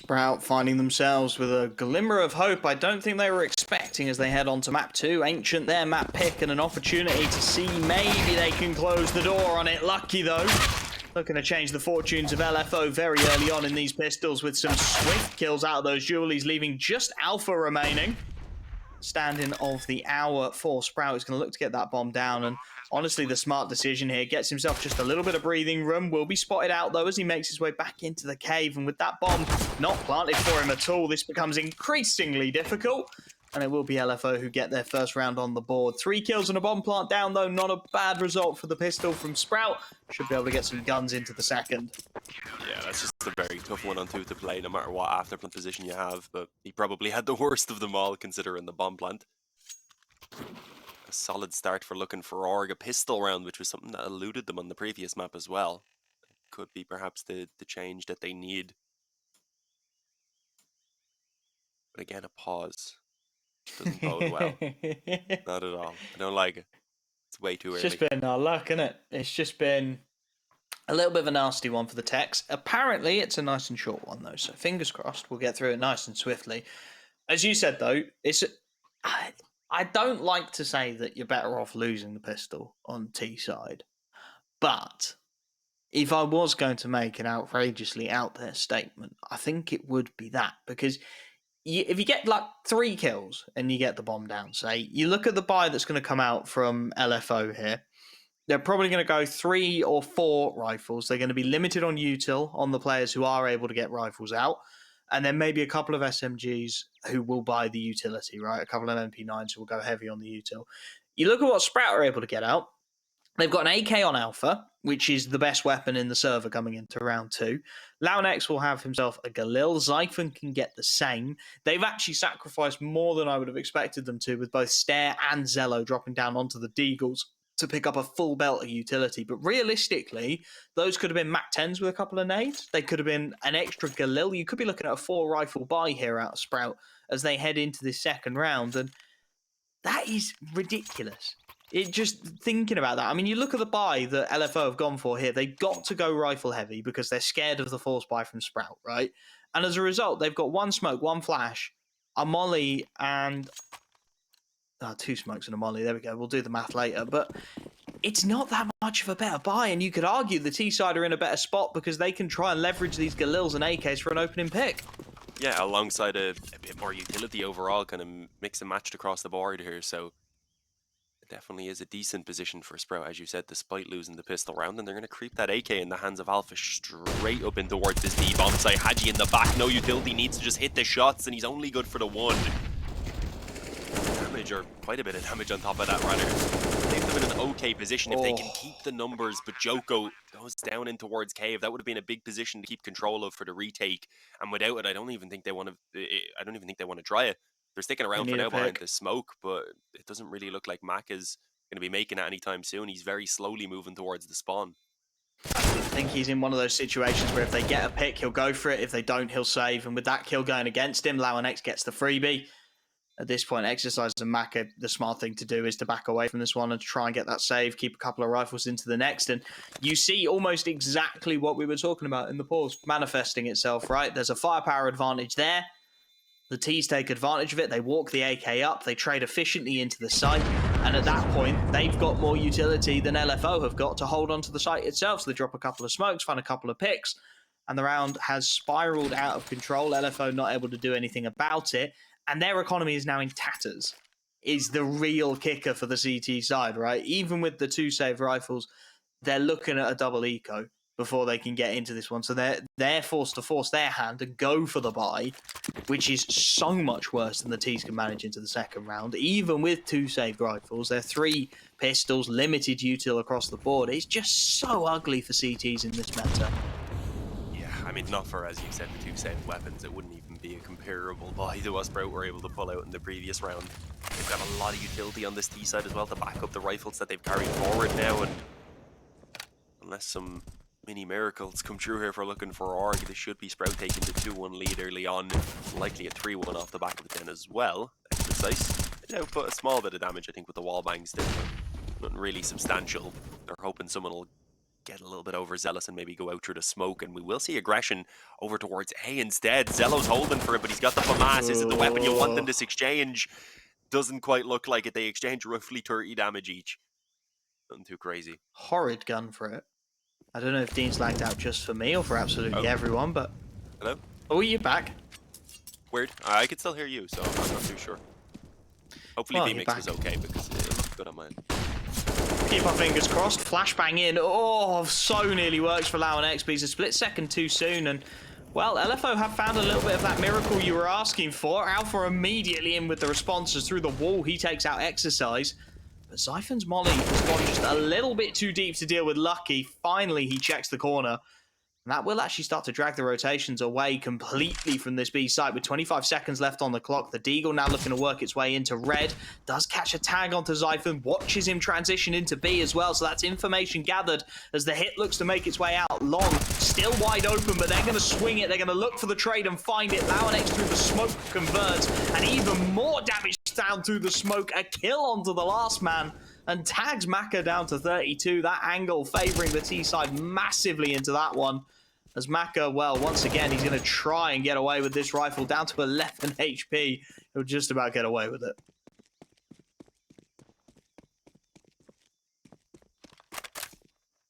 Sprout finding themselves with a glimmer of hope I don't think they were expecting as they head on to map 2. Ancient their map pick and an opportunity to see maybe they can close the door on it. Lucky though. Looking to change the fortunes of LFO very early on in these pistols with some swift kills out of those dualies, leaving just Alpha remaining. Standing of the hour for Sprout is going to look to get that bomb down, and honestly the smart decision here. Gets himself just a little bit of breathing room. Will be spotted out though as he makes his way back into the cave, and with that bomb not planted for him at all, this becomes increasingly difficult, and it will be LFO who get their first round on the board. 3 kills and a bomb plant down though, not a bad result for the pistol from Sprout. Should be able to get some guns into the second. Yeah, that's just a very tough 1-on-2 to play, no matter what afterplant position you have, but he probably had the worst of them all, considering the bomb plant. A solid start for Looking4Org, a pistol round, which was something that eluded them on the previous map as well. Could be perhaps the change that they need. But again, a pause. Doesn't bode well. Not at all. I don't like it. It's way too early. It's just been our luck, isn't it? It's just been a little bit of a nasty one for the Techs. Apparently, it's a nice and short one, though, so fingers crossed we'll get through it nice and swiftly. As you said, though, I don't like to say that you're better off losing the pistol on T side, but if I was going to make an outrageously out there statement, I think it would be that, because if you get like 3 kills and you get the bomb down, say, you look at the buy that's going to come out from LFO here, they're probably going to go 3 or 4 rifles. They're going to be limited on util on the players who are able to get rifles out. And then maybe a couple of SMGs who will buy the utility, right? A couple of MP9s who will go heavy on the util. You look at what Sprout are able to get out. They've got an AK on Alpha, which is the best weapon in the server coming into round 2. LooNX will have himself a Galil. Zyphon can get the same. They've actually sacrificed more than I would have expected them to, with both Staehr and XELLOW dropping down onto the Deagles to pick up a full belt of utility. But realistically, those could have been Mac 10s with a couple of nades. They could have been an extra Galil. You could be looking at a 4 rifle buy here out of Sprout as they head into this second round. And that is ridiculous. It just thinking about that. I mean, you look at the buy that LFO have gone for here. They've got to go rifle heavy because they're scared of the force buy from Sprout, right? And as a result, they've got 1 smoke, 1 flash, a molly, and 2 smokes and a molly. There we go. We'll do the math later. But it's not that much of a better buy. And you could argue the T-side are in a better spot because they can try and leverage these Galils and AKs for an opening pick. Yeah, alongside a bit more utility overall, kind of mix and matched across the board here. So it definitely is a decent position for Sprout, as you said, despite losing the pistol round. And they're going to creep that AK in the hands of Alpha straight up in towards this D-bomb site. Hadji in the back, no utility, needs to just hit the shots, and he's only good for the 1. Damage, or quite a bit of damage on top of that, rather. They've them in an okay position if they can keep the numbers, but Joko goes down in towards Cave. That would have been a big position to keep control of for the retake, and without it, I don't even think they want to try it. They're sticking around for now behind the smoke, but it doesn't really look like Mac is going to be making it anytime soon. He's very slowly moving towards the spawn. I think he's in one of those situations where if they get a pick, he'll go for it. If they don't, he'll save. And with that kill going against him, LooNX gets the freebie. At this point, Exercise and Mac, the smart thing to do is to back away from this one and try and get that save, keep a couple of rifles into the next. And you see almost exactly what we were talking about in the pause manifesting itself, right? There's a firepower advantage there. The T's take advantage of it. They walk the AK up. They trade efficiently into the site. And at that point, they've got more utility than LFO have got to hold onto the site itself. So they drop a couple of smokes, find a couple of picks, and the round has spiraled out of control. LFO not able to do anything about it. And their economy is now in tatters, is the real kicker for the CT side, right? Even with the 2 saved rifles, they're looking at a double eco before they can get into this one. So they're forced to force their hand and go for the buy, which is so much worse than the T's can manage into the second round. Even with 2 saved rifles, they're 3 pistols, limited util across the board. It's just so ugly for CTs in this meta. Yeah, I mean, not for, as you said, the 2 saved weapons. It wouldn't even be a comparable buy to what Sprout were able to pull out in the previous round. They've got a lot of utility on this T side as well to back up the rifles that they've carried forward now. And unless some mini miracles come true here for Looking4Org, this should be Sprout taking the 2-1 lead early on, likely a 3-1 off the back of the 10 as well. Exercise, put a small bit of damage, I think, with the wall bangs still, but nothing really substantial. They're hoping someone will get a little bit overzealous and maybe go out through the smoke, and we will see aggression over towards A instead. Zello's holding for it, but he's got the FAMAS. Is it the weapon you want in this exchange? Doesn't quite look like it. They exchange roughly 30 damage each. Nothing too crazy. Horrid gun for it. I don't know if Dean's lagged out just for me or for absolutely everyone, but... Hello? Oh, you're back. Weird. I could still hear you, so I'm not too sure. Hopefully Well, VMix was okay, because it looked good on mine. Keep our fingers crossed. Flashbang in. Oh, so nearly works for LOUNX, but he's a split second too soon. And, well, LFO have found a little bit of that miracle you were asking for. Alpha immediately in with the responses through the wall. He takes out Exercise. But Zyphon's molly has gone just a little bit too deep to deal with Lucky. Finally, he checks the corner. And that will actually start to drag the rotations away completely from this B site with 25 seconds left on the clock. The Deagle now looking to work its way into red. Does catch a tag onto Zyphon. Watches him transition into B as well. So that's information gathered as the hit looks to make its way out. Long, still wide open, but they're going to swing it. They're going to look for the trade and find it. LOUNX through the smoke converts. And even more damage down through the smoke. A kill onto the last man. And tags Maka down to 32. That angle favouring the T side massively into that one. As Maka, well, once again, he's going to try and get away with this rifle down to 11 HP. He'll just about get away with it.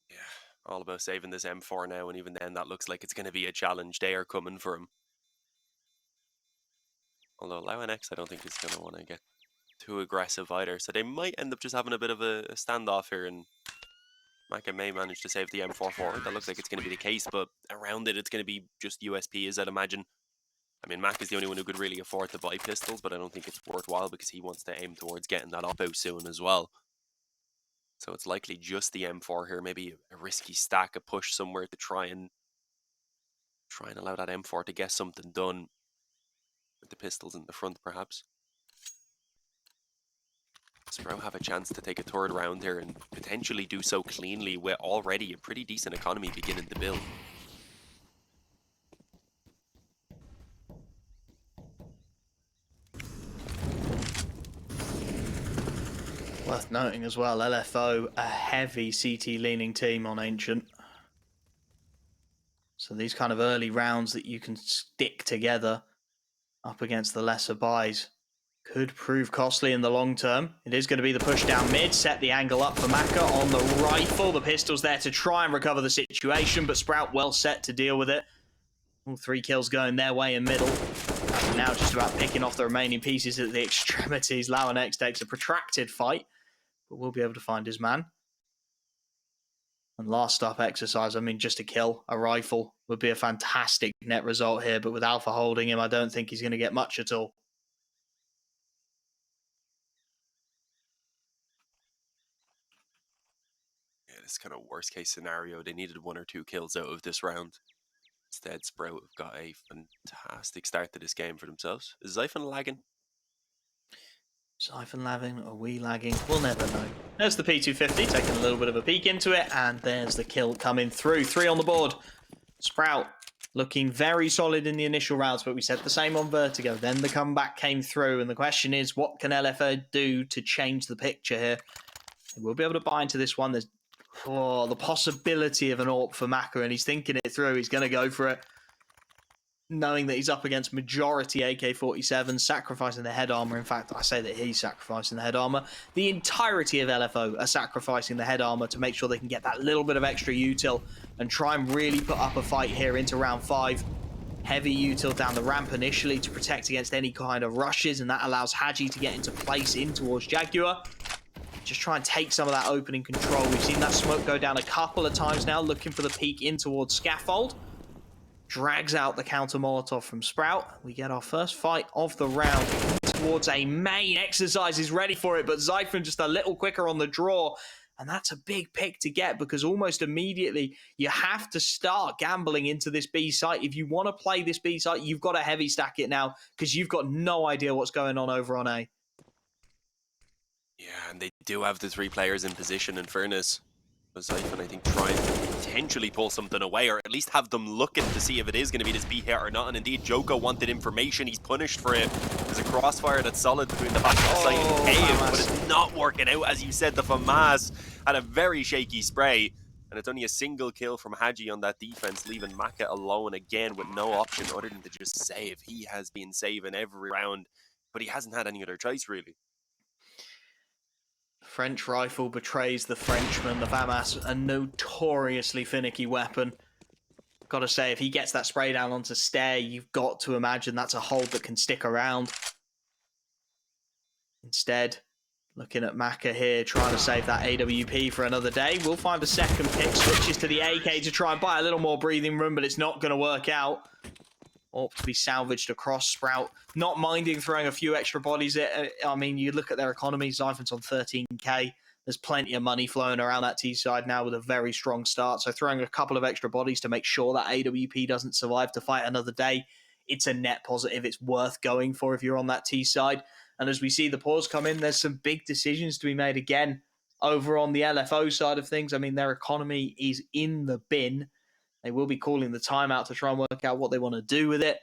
Yeah, all about saving this M4 now, and even then, that looks like it's going to be a challenge. They are coming for him. Although LOUNX, I don't think is going to want to get too aggressive either, so they might end up just having a bit of a standoff here, and Maka may manage to save the M4 forward. That looks like it's going to be the case, but around it, it's going to be just USPs, I'd imagine. I mean, Mac is the only one who could really afford to buy pistols, but I don't think it's worthwhile because he wants to aim towards getting that up out soon as well. So it's likely just the M4 here, maybe a risky stack, a push somewhere to try and allow that M4 to get something done with the pistols in the front, perhaps. Sprout have a chance to take a third round here and potentially do so cleanly with already a pretty decent economy beginning to build. Worth noting as well, LFO, a heavy CT leaning team on Ancient. So these kind of early rounds that you can stick together up against the lesser buys could prove costly in the long term. It is going to be the push down mid, set the angle up for Maka on the rifle. The pistol's there to try and recover the situation, but Sprout well set to deal with it. All 3 kills going their way in middle. And now just about picking off the remaining pieces at the extremities. LOUNX takes a protracted fight, but will be able to find his man. And last stop Exercise, I mean, just a kill, a rifle would be a fantastic net result here, but with Alpha holding him, I don't think he's going to get much at all. This kind of worst case scenario, they needed 1 or 2 kills out of this round. Instead, Sprout have got a fantastic start to this game for themselves. Is Zyphon lagging? Zyphon lagging, are we lagging? We'll never know. There's the P250, taking a little bit of a peek into it, and there's the kill coming through. 3 on the board. Sprout looking very solid in the initial rounds, but we said the same on Vertigo. Then the comeback came through, and the question is, what can LFO do to change the picture here? We'll be able to buy into this one. There's the possibility of an AWP for Maka, and he's thinking it through. He's going to go for it, knowing that he's up against majority AK-47, sacrificing the head armor. In fact, I say that he's sacrificing the head armor. The entirety of LFO are sacrificing the head armor to make sure they can get that little bit of extra util and try and really put up a fight here into round 5. Heavy util down the ramp initially to protect against any kind of rushes, and that allows Haji to get into place in towards Jaguar. Just try and take some of that opening control. We've seen that smoke go down a couple of times now, looking for the peek in towards Scaffold. Drags out the counter Molotov from Sprout. We get our first fight of the round towards a main. Exercise is ready for it, but Zyphon just a little quicker on the draw. And that's a big pick to get because almost immediately you have to start gambling into this B site. If you want to play this B site, you've got to heavy stack it now because you've got no idea what's going on over on A. Yeah, and they do have the 3 players in position, in fairness. Zyphon, I think, try and potentially pull something away, or at least have them looking to see if it is going to be this B hit or not. And indeed, Joko wanted information. He's punished for it. There's a crossfire that's solid between the back site and cave, but it's not working out. As you said, the FAMAS had a very shaky spray. And it's only a single kill from Hadji on that defense, leaving Maka alone again with no option other than to just save. He has been saving every round, but he hasn't had any other choice, really. French rifle betrays the Frenchman. The FAMAS, a notoriously finicky weapon. Gotta say, if he gets that spray down onto Stair, you've got to imagine that's a hold that can stick around. Instead, looking at Maka here, trying to save that AWP for another day. We'll find a second pick, switches to the AK to try and buy a little more breathing room, but it's not going to work out. Or to be salvaged across. Sprout not minding throwing a few extra bodies. I mean, you look at their economy, Zyphon's on 13k. There's plenty of money flowing around that T side now with a very strong start. So throwing a couple of extra bodies to make sure that AWP doesn't survive to fight another day, it's a net positive. It's worth going for if you're on that T side. And as we see the pause come in, there's some big decisions to be made again over on the LFO side of things. I mean, their economy is in the bin. They will be calling the timeout to try and work out what they want to do with it.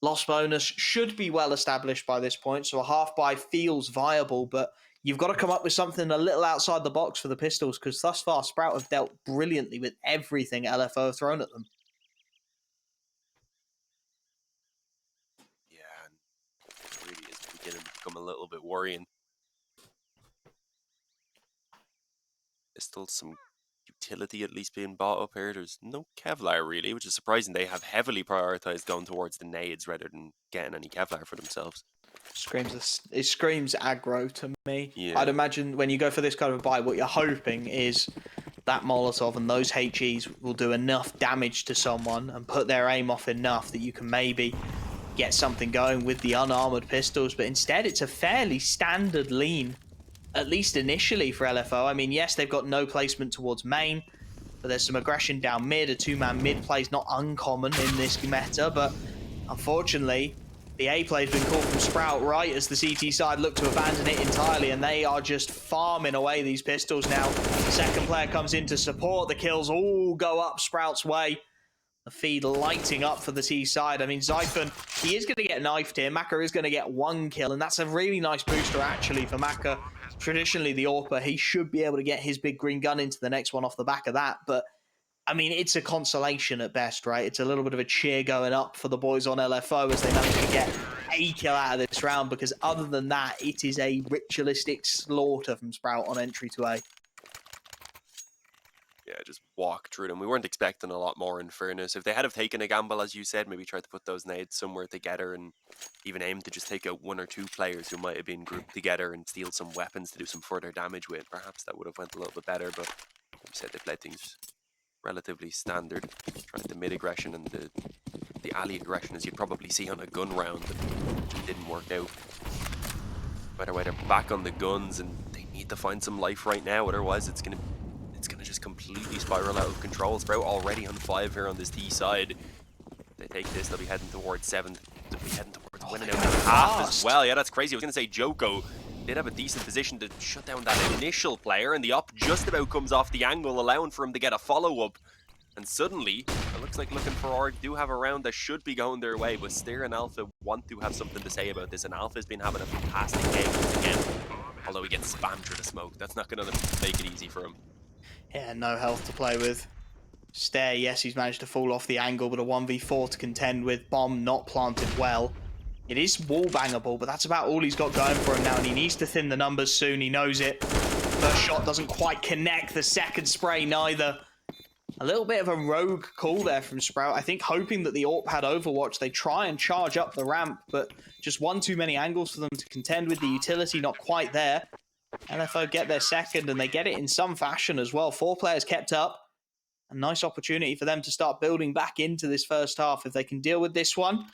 Loss bonus should be well established by this point, so a half buy feels viable, but you've got to come up with something a little outside the box for the Pistols, because thus far, Sprout have dealt brilliantly with everything LFO have thrown at them. Yeah, and it really is beginning to become a little bit worrying. There's still some utility at least being bought up here. There's no Kevlar really, which is surprising. They have heavily prioritized going towards the nades rather than getting any Kevlar for themselves. It screams aggro to me. Yeah. I'd imagine when you go for this kind of buy, what you're hoping is that Molotov and those HEs will do enough damage to someone and put their aim off enough that you can maybe get something going with the unarmored pistols. But instead, it's a fairly standard lean, at least initially, for LFO. I mean, yes, they've got no placement towards main, but there's some aggression down mid. A two-man mid play is not uncommon in this meta, but unfortunately, the A play has been called from Sprout right as the CT side look to abandon it entirely, and they are just farming away these pistols now. The second player comes in to support. The kills all go up Sprout's way. The feed lighting up for the T side. I mean, Zyphon, he is going to get knifed here. Maka is going to get one kill, and that's a really nice booster, actually, for Maka. Traditionally, the AWPer, he should be able to get his big green gun into the next one off the back of that. But, I mean, it's a consolation at best, right? It's a little bit of a cheer going up for the boys on LFO as they manage to get a kill out of this round, because other than that, it is a ritualistic slaughter from Sprout on entry to A. Yeah, just walk through them. We weren't expecting a lot more, in fairness. If they had have taken a gamble, as you said, maybe tried to put those nades somewhere together and even aimed to just take out one or two players who might have been grouped together and steal some weapons to do some further damage with, perhaps that would have went a little bit better. But like you said, they played things relatively standard. Tried the mid aggression and the alley aggression, as you'd probably see on a gun round, but didn't work out. Either way, they're back on the guns and they need to find some life right now, otherwise it's gonna just completely spiral out of control. Sprout already on 5 here on this T side. If they take this, they'll be heading towards 7. They'll be heading towards winning out half as well. Yeah, that's crazy. I was going to say Joko did have a decent position to shut down that initial player, and the op just about comes off the angle, allowing for him to get a follow-up. And suddenly, it looks like Looking4Org do have a round that should be going their way, but StaehrH and Alpha want to have something to say about this, and Alpha's been having a fantastic game once again. Although he gets spammed through the smoke, that's not going to make it easy for him. Yeah, no health to play with. StaehrH, yes, he's managed to fall off the angle, but a 1v4 to contend with. Bomb not planted well. It is wall bangable, but that's about all he's got going for him now, and he needs to thin the numbers soon. He knows it. First shot doesn't quite connect. The second spray, neither. A little bit of a rogue call there from Sprout. I think hoping that the AWP had Overwatch, they try and charge up the ramp, but just one too many angles for them to contend with. The utility not quite there. LFO get their second, and they get it in some fashion as well. 4 players kept up. A nice opportunity for them to start building back into this first half. If they can deal with this one,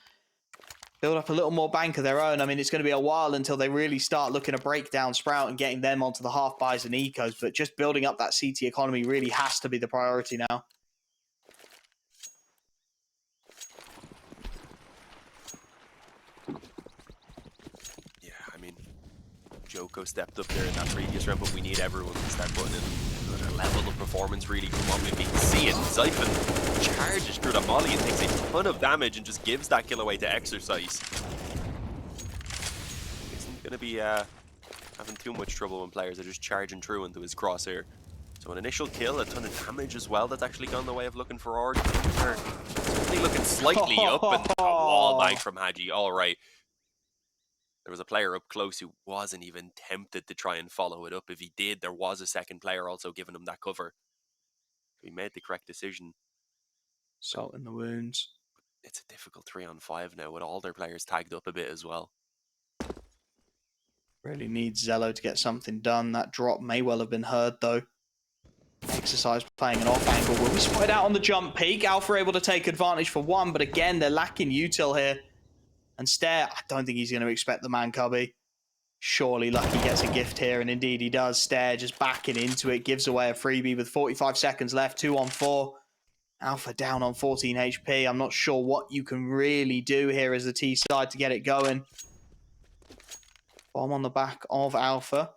build up a little more bank of their own. I mean, it's going to be a while until they really start looking to break down Sprout and getting them onto the half buys and ecos, but just building up that CT economy really has to be the priority now. Joko stepped up there in that previous round, but we need everyone to start putting in another level of performance really come on. We can see it. Zyphon charges through the molly and takes a ton of damage and just gives that kill away to Exercise. Isn't going to be having too much trouble when players are just charging through into his crosshair. So an initial kill, a ton of damage as well. That's actually gone the way of Looking4Org. They're certainly looking slightly up, and a wall bag from Hadji. All right. There was a player up close who wasn't even tempted to try and follow it up. If he did, there was a second player also giving him that cover. He made the correct decision. Salt in the wounds. It's a difficult 3-on-5 now with all their players tagged up a bit as well. Really needs XELLOW to get something done. That drop may well have been heard, though. Exercise playing an off angle. Will be spotted out on the jump peak. Alpha able to take advantage for one, but again, they're lacking util here. And Staehr, I don't think he's going to expect the man cubby. Surely Lucky gets a gift here, and indeed he does. Staehr just backing into it, gives away a freebie with 45 seconds left, 2-on-4. Alpha down on 14 HP. I'm not sure what you can really do here as the T side to get it going. Bomb on the back of Alpha.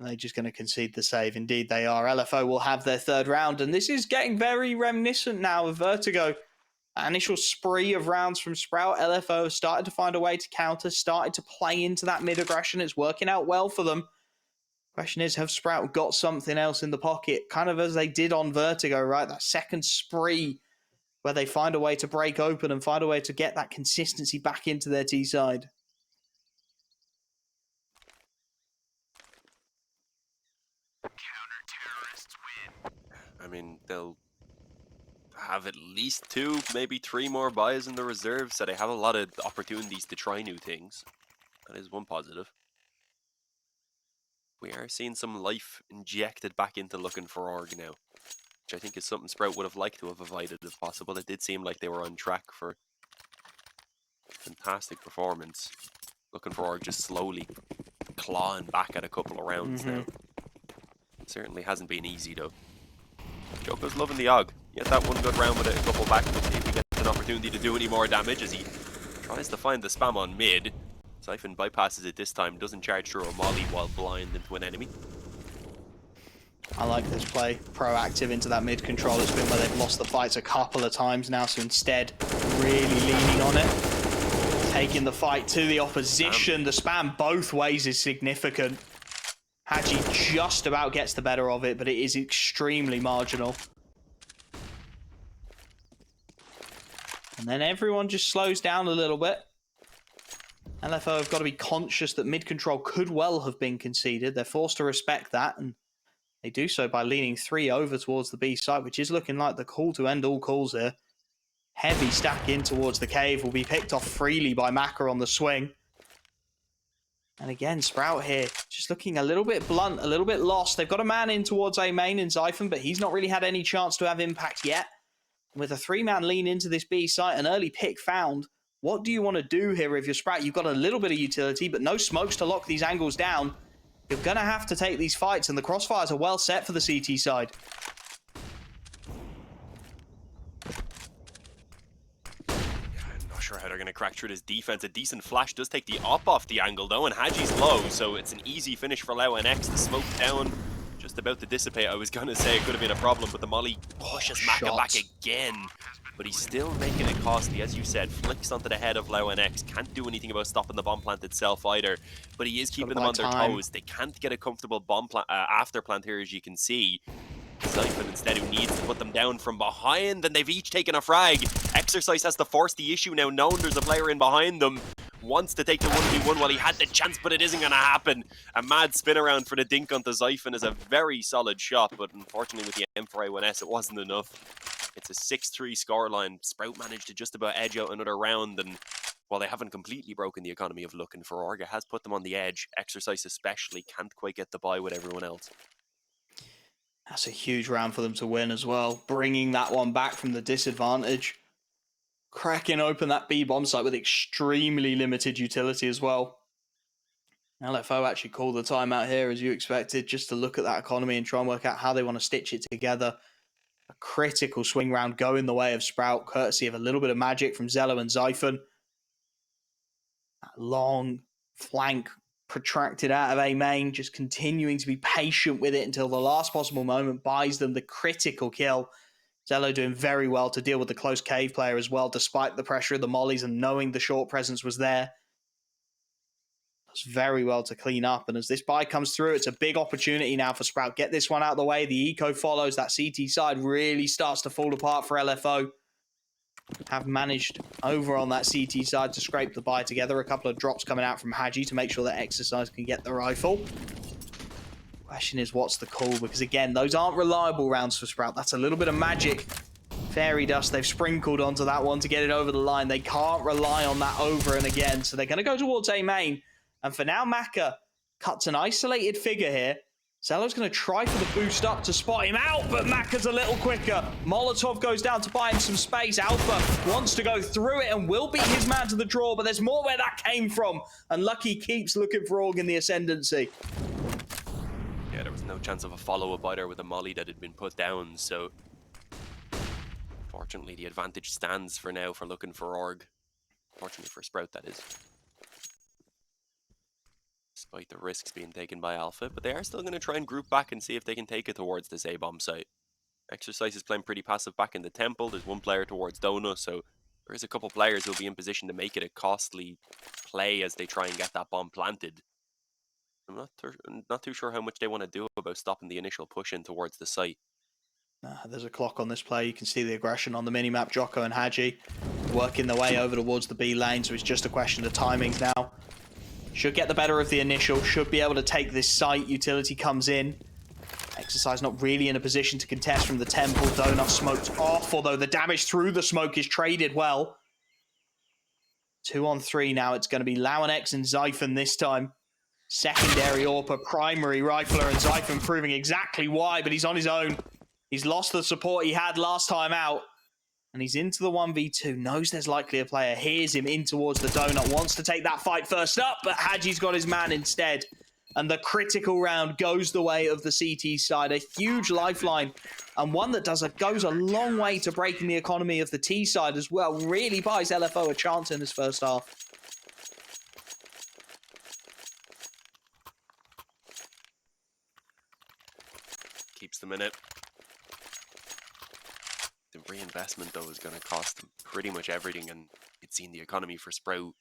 They're just going to concede the save. Indeed, they are. LFO will have their third round, and this is getting very reminiscent now of Vertigo. Initial spree of rounds from Sprout. LFO started to find a way to counter, started to play into that mid-aggression. It's working out well for them. Question is, have Sprout got something else in the pocket? Kind of as they did on Vertigo, right? That second spree where they find a way to break open and find a way to get that consistency back into their T side. I mean, they'll have at least 2, maybe 3 more buys in the reserve, so they have a lot of opportunities to try new things. That is one positive. We are seeing some life injected back into Looking4Org now, which I think is something Sprout would have liked to have avoided if possible. It did seem like they were on track for a fantastic performance. Looking4Org just slowly clawing back at a couple of rounds now. It certainly hasn't been easy though. Joko's loving the AUG. He had that one good round with it, a couple back. We'll see if he gets an opportunity to do any more damage as he tries to find the spam on mid. Zyphon bypasses it this time, doesn't charge through a molly while blind into an enemy. I like this play. Proactive into that mid control. It's been where they've lost the fights a couple of times now, so instead, really leaning on it. Taking the fight to the opposition. The spam both ways is significant. Hadji just about gets the better of it, but it is extremely marginal. And then everyone just slows down a little bit. LFO have got to be conscious that mid control could well have been conceded. They're forced to respect that, and they do so by leaning 3 over towards the B site, which is looking like the call to end all calls here. Heavy stack in towards the cave will be picked off freely by Maka on the swing. And again, Sprout here, just looking a little bit blunt, a little bit lost. They've got a man in towards A main in Zyphon, but he's not really had any chance to have impact yet. With a 3-man lean into this B site, an early pick found. What do you want to do here if you're Sprout? You've got a little bit of utility, but no smokes to lock these angles down. You're going to have to take these fights, and the crossfires are well set for the CT side. Sure how they're going to crack through this defense. A decent flash does take the op off the angle though, and Hadji's low, so it's an easy finish for LlauNX. The smoke down, just about to dissipate. I was going to say it could have been a problem, but the molly pushes Maka back again. But he's still making it costly, as you said. Flicks onto the head of LauNX. Can't do anything about stopping the bomb plant itself either, but he is keeping them on their toes. They can't get a comfortable bomb after plant here, as you can see. Zyphon instead, who needs to put them down from behind, and they've each taken a frag. Exercise has to force the issue now, knowing there's a player in behind them. Wants to take the 1v1 while he had the chance, but it isn't going to happen. A mad spin around for the dink onto Zyphon is a very solid shot, but unfortunately with the M4A1S, it wasn't enough. It's a 6-3 scoreline. Sprout managed to just about edge out another round, and while they haven't completely broken the economy of Looking4Org, it has put them on the edge. Exercise especially can't quite get the buy with everyone else. That's a huge round for them to win as well. Bringing that one back from the disadvantage. Cracking open that B bomb site with extremely limited utility as well. LFO actually called the timeout here, as you expected, just to look at that economy and try and work out how they want to stitch it together. A critical swing round going the way of Sprout, courtesy of a little bit of magic from XELLOW and Zyphon. That long flank protracted out of A main, just continuing to be patient with it until the last possible moment buys them the critical kill. XELLOW doing very well to deal with the close cave player as well, despite the pressure of the mollies and knowing the short presence was there. Does very well to clean up. And as this buy comes through, it's a big opportunity now for Sprout. Get this one out of the way. The eco follows. That CT side really starts to fall apart for LFO. Have managed over on that CT side to scrape the buy together. A couple of drops coming out from Hadji to make sure that Exercise can get the rifle. Question is, what's the call? Because again, those aren't reliable rounds for Sprout. That's a little bit of magic. Fairy dust they've sprinkled onto that one to get it over the line. They can't rely on that over and again. So they're going to go towards A main. And for now, Maka cuts an isolated figure here. Zello's going to try for the boost up to spot him out, but Maka's a little quicker. Molotov goes down to buy him some space. Alpha wants to go through it and will beat his man to the draw, but there's more where that came from. And Lucky keeps Looking4Org in the ascendancy. Yeah, there was no chance of a follow-up either with a molly that had been put down, so fortunately the advantage stands for now for Looking4Org. Fortunately for Sprout, that is. Despite the risks being taken by Alpha, but they are still going to try and group back and see if they can take it towards this A-bomb site. Exercise is playing pretty passive back in the temple. There's one player towards Donut, so there is a couple players who will be in position to make it a costly play as they try and get that bomb planted. I'm not too sure how much they want to do about stopping the initial push in towards the site. There's a clock on this play. You can see the aggression on the minimap. Jocko and Hadji working their way over towards the B lane, so it's just a question of timings now. Should get the better of the initial. Should be able to take this site. Utility comes in. Exercise not really in a position to contest from the temple. Donut smoked off, although the damage through the smoke is traded well. 2 on 3 now. It's going to be LooNX and Zyphon this time. Secondary AWP, primary rifler, and Zyphon proving exactly why, but he's on his own. He's lost the support he had last time out. And he's into the 1v2, knows there's likely a player, hears him in towards the Donut, wants to take that fight first up, but Hadji's got his man instead. And the critical round goes the way of the CT side. A huge lifeline, and one that goes a long way to breaking the economy of the T side as well. Really buys LFO a chance in this first half. Keeps them in it. The reinvestment, though, is going to cost them pretty much everything, and it's seen the economy for Sprout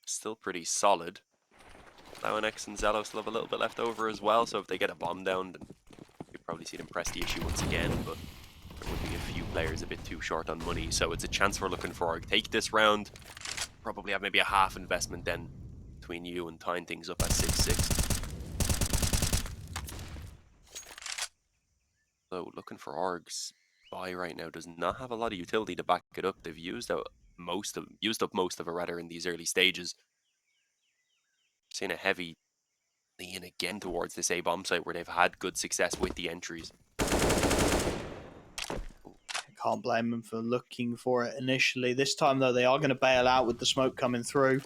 still pretty solid. LooNX and Zello still have a little bit left over as well, so if they get a bomb down, then you'll probably see them press the issue once again, but there would be a few players a bit too short on money, so it's a chance for Looking4Org. Take this round, probably have maybe a half investment then between you and tying things up at 6-6. So Looking4Org's buy right now does not have a lot of utility to back it up. They've used up most of it rather in these early stages. Seeing a heavy lean again towards this A-bomb site where they've had good success with the entries. Can't blame them for looking for it initially. This time, though, they are going to bail out with the smoke coming through.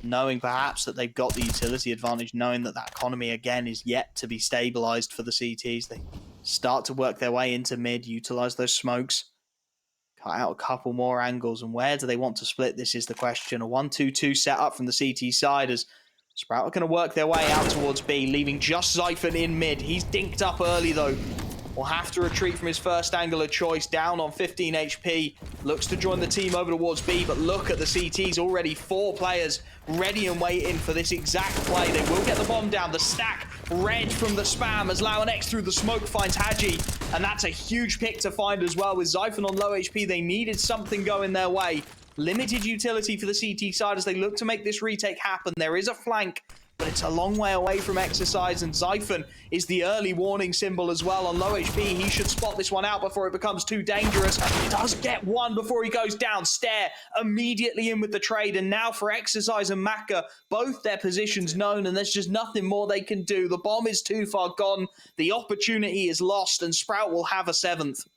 Knowing perhaps that they've got the utility advantage, knowing that that economy, again, is yet to be stabilized for the CTs. They start to work their way into mid, utilize those smokes. Cut out a couple more angles, and where do they want to split? This is the question. A 1-2-2 setup from the CT side as Sprout are going to work their way out towards B, leaving just Zyphon in mid. He's dinked up early, though. Will have to retreat from his first angle of choice, down on 15 HP. Looks to join the team over towards B, but look at the CTs. Already 4 players ready and waiting for this exact play. They will get the bomb down. The stack red from the spam as LooNX through the smoke finds Hadji. And that's a huge pick to find as well. With Zyphon on low HP, they needed something going their way. Limited utility for the CT side as they look to make this retake happen. There is a flank, but it's a long way away from Exercise, and Zyphon is the early warning symbol as well. On low HP, he should spot this one out before it becomes too dangerous. He does get one before he goes down. Staehr immediately in with the trade, and now for Exercise and Maka, both their positions known, and there's just nothing more they can do. The bomb is too far gone. The opportunity is lost, and Sprout will have a 7th.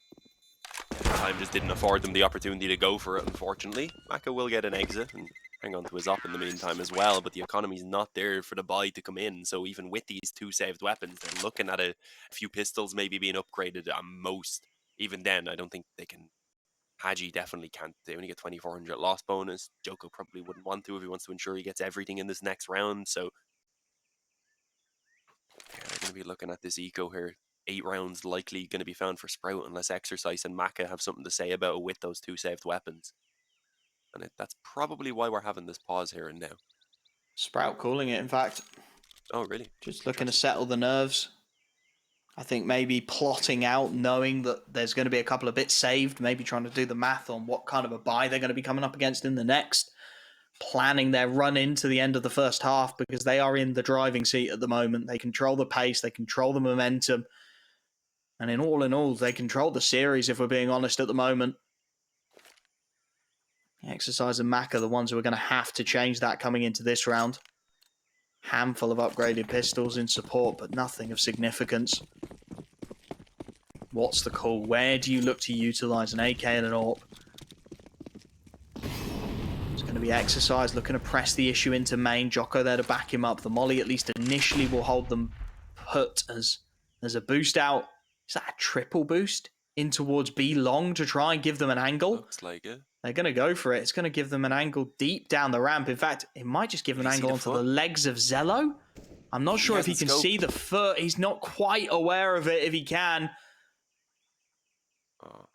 Time just didn't afford them the opportunity to go for it, unfortunately. Maka will get an exit and hang on to his op in the meantime as well, but the economy's not there for the buy to come in, so even with these 2 saved weapons, they're looking at a few pistols maybe being upgraded at most. Even then, I don't think they can. Hadji definitely can't. They only get 2400 loss bonus. Joko probably wouldn't want to if he wants to ensure he gets everything in this next round, so yeah, they're going to be looking at this eco here. 8 rounds likely going to be found for Sprout unless Exercise and Maka have something to say about it with those 2 saved weapons. And that's probably why we're having this pause here and now. Sprout calling it, in fact. Oh, really? Just looking to settle the nerves. I think maybe plotting out, knowing that there's going to be a couple of bits saved, maybe trying to do the math on what kind of a buy they're going to be coming up against in the next. Planning their run into the end of the first half, because they are in the driving seat at the moment. They control the pace, they control the momentum. And in all, they control the series, if we're being honest, at the moment. Exercise and Mac are the ones who are going to have to change that coming into this round. Handful of upgraded pistols in support, but nothing of significance. What's the call? Where do you look to utilize an AK and an AWP? It's going to be Exercise looking to press the issue into main. Jocko there to back him up. The molly, at least initially, will hold them put as there's a boost out. Is that a triple boost in towards B long to try and give them an angle? Looks like it. They're going to go for it. It's going to give them an angle deep down the ramp. In fact, it might just give them an angle onto the legs of Zello. I'm not sure if he can see the foot. He's not quite aware of it if he can.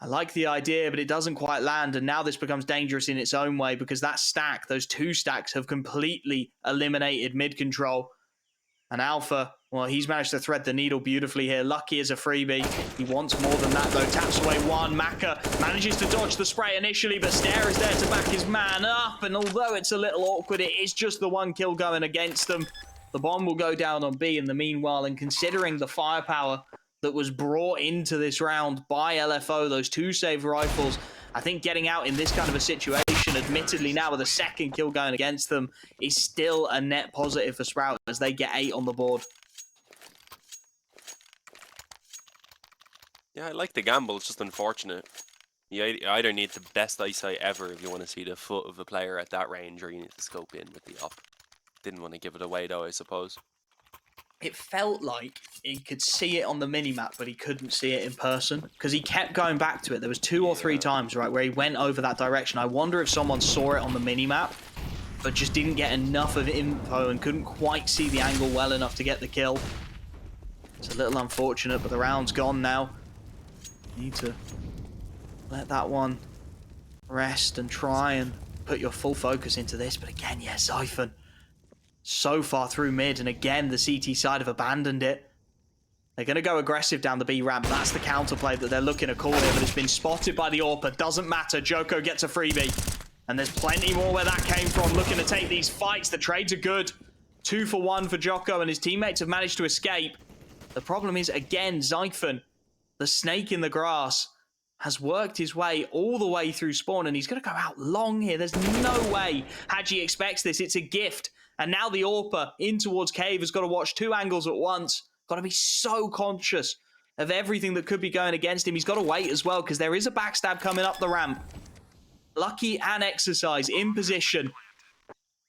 I like the idea, but it doesn't quite land. And now this becomes dangerous in its own way, because that stack, those two stacks, have completely eliminated mid control. And Alpha, well, he's managed to thread the needle beautifully here. Lucky as a freebie. He wants more than that, though. Taps away one. Maka manages to dodge the spray initially, but Staehr is there to back his man up. And although it's a little awkward, it is just the one kill going against them. The bomb will go down on B in the meanwhile. And considering the firepower that was brought into this round by LFO, those two saved rifles, I think getting out in this kind of a situation, admittedly now with a second kill going against them, is still a net positive for Sprout as they get 8 on the board. Yeah, I like the gamble. It's just unfortunate. You either need the best eyesight ever if you want to see the foot of a player at that range, or you need to scope in with the op. Didn't want to give it away though, I suppose. It felt like he could see it on the minimap, but he couldn't see it in person, because he kept going back to it. There was 2 or 3 times, right, where he went over that direction. I wonder if someone saw it on the minimap, but just didn't get enough of info and couldn't quite see the angle well enough to get the kill. It's a little unfortunate, but the round's gone now. You need to let that one rest and try and put your full focus into this. But again, yeah, Zyphon so far through mid, and again, the CT side have abandoned it. They're going to go aggressive down the B ramp. That's the counterplay that they're looking to call here, but it's been spotted by the AWPer. Doesn't matter. Joko gets a freebie. And there's plenty more where that came from, looking to take these fights. The trades are good. 2 for 1 for Joko, and his teammates have managed to escape. The problem is, again, Zyphon, the snake in the grass, has worked his way all the way through spawn, and he's going to go out long here. There's no way Hadji expects this. It's a gift. And now the AWPer in towards Cave has got to watch 2 angles at once. Got to be so conscious of everything that could be going against him. He's got to wait as well, because there is a backstab coming up the ramp. Lucky and Exercise in position.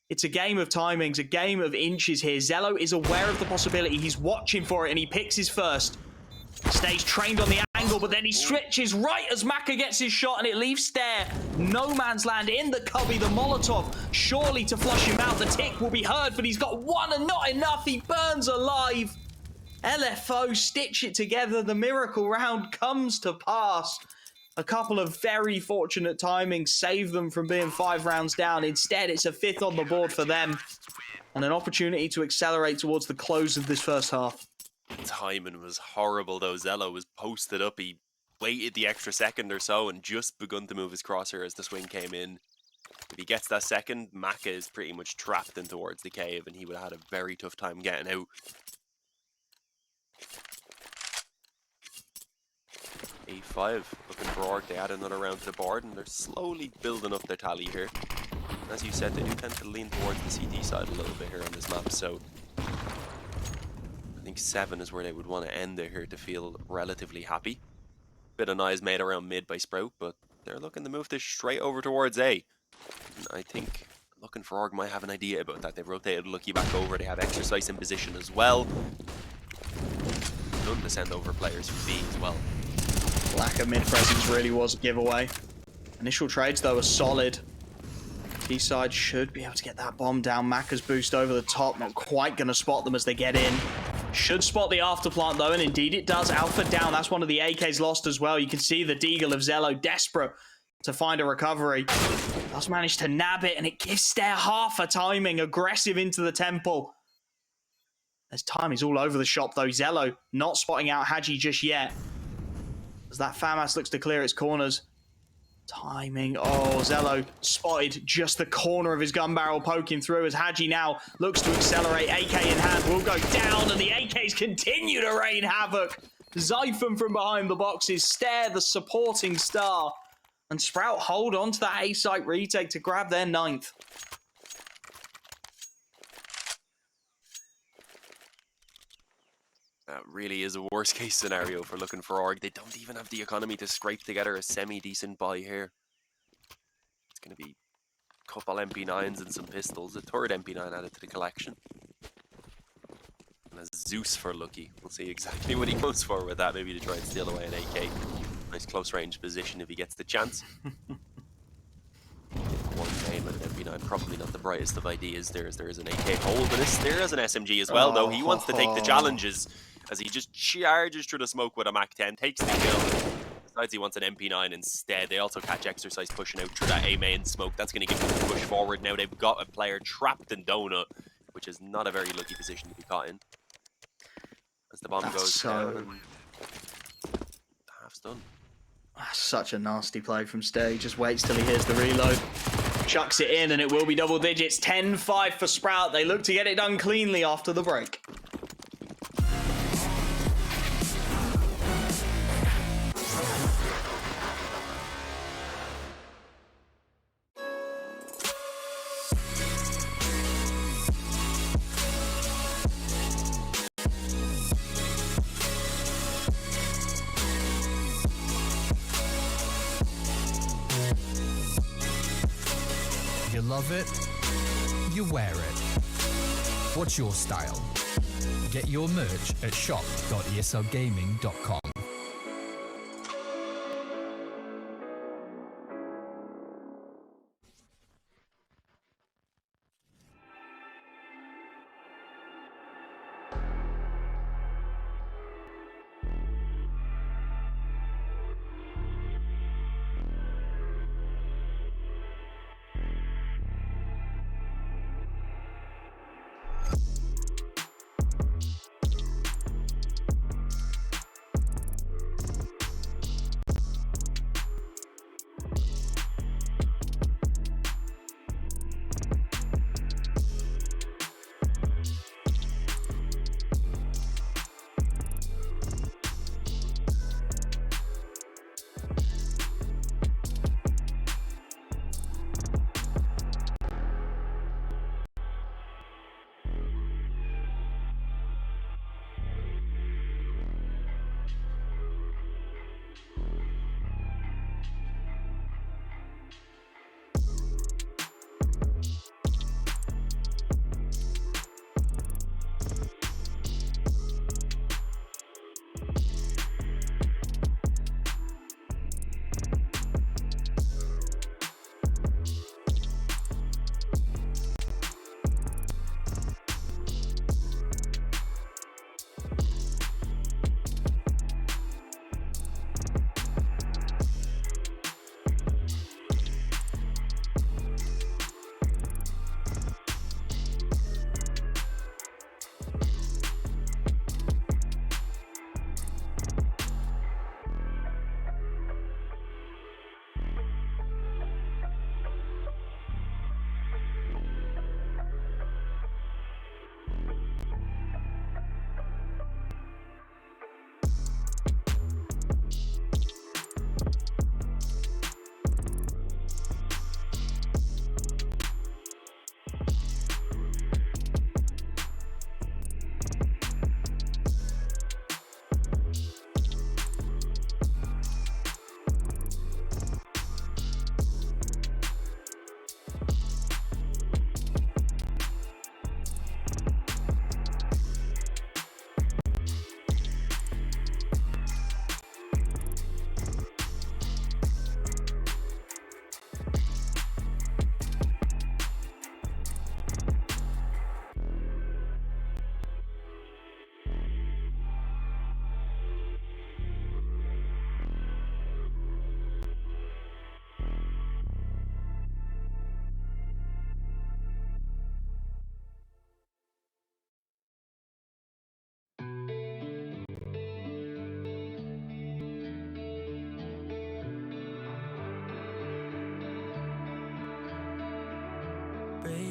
It's a game of timings, a game of inches here. Zello is aware of the possibility. He's watching for it, and he picks his first. Stays trained on the angle, but then he switches right as Maka gets his shot, and it leaves Staehr no man's land in the cubby. The Molotov surely to flush him out. The tick will be heard, but he's got 1 and not enough. He burns alive. LFO stitch it together. The miracle round comes to pass. A couple of very fortunate timings save them from being 5 rounds down. Instead, it's a 5th on the board for them, and an opportunity to accelerate towards the close of this first half. Timing was horrible though. Zello was posted up. He waited the extra second or so and just begun to move his crosshair as the swing came in. If he gets that second, Maka is pretty much trapped in towards the cave, and he would have had a very tough time getting out. A5, Looking4Org, they add another round to the board, and they're slowly building up their tally here. As you said, they do tend to lean towards the CT side a little bit here on this map, so I think 7 is where they would want to end it here to feel relatively happy. Bit of noise made around mid by Sprout, but they're looking to move this straight over towards A. And I think Looking4Org might have an idea about that. They've rotated Lucky back over, they have Exercise in position as well. None to send over players for B as well. Lack of mid presence really was a giveaway. Initial trades though are solid. B-side should be able to get that bomb down. Maka's boost over the top, not quite going to spot them as they get in. Should spot the afterplant though, and indeed it does. Alpha down, that's one of the AKs lost as well. You can see the deagle of Zello desperate to find a recovery. Does manage to nab it, and it gives StaehrH a timing. Aggressive into the temple. There's timings all over the shop, though. XELLOW not spotting out Hadji just yet. As that FAMAS looks to clear its corners. Timing. Oh, XELLOW spotted just the corner of his gun barrel poking through as Hadji now looks to accelerate. AK in hand will go down, and the AKs continue to rain havoc. Zyphon from behind the boxes. Staehr, the supporting star. And Sprout hold on to that A-site retake to grab their 9th. That really is a worst case scenario for Looking4Org. They don't even have the economy to scrape together a semi-decent buy here. It's going to be a couple MP9s and some pistols. A third MP9 added to the collection. And a Zeus for Lucky. We'll see exactly what he goes for with that. Maybe to try and steal away an AK. Nice close range position if he gets the chance. One main with an MP9, probably not the brightest of ideas. There is an AK hold, but there is an SMG as well, though. He wants to take the challenges as he just charges through the smoke with a MAC-10, takes the kill. Decides he wants an MP9 instead. They also catch Exercise pushing out through that A main smoke. That's going to give them a push forward. Now they've got a player trapped in Donut, which is not a very lucky position to be caught in. As the bomb goes down, and half's done. Such a nasty play from Staehr. He just waits till he hears the reload. Chucks it in, and it will be double digits. 10-5 for Sprout. They look to get it done cleanly after the break. You love it, you wear it. What's your style? Get your merch at shop.eslgaming.com.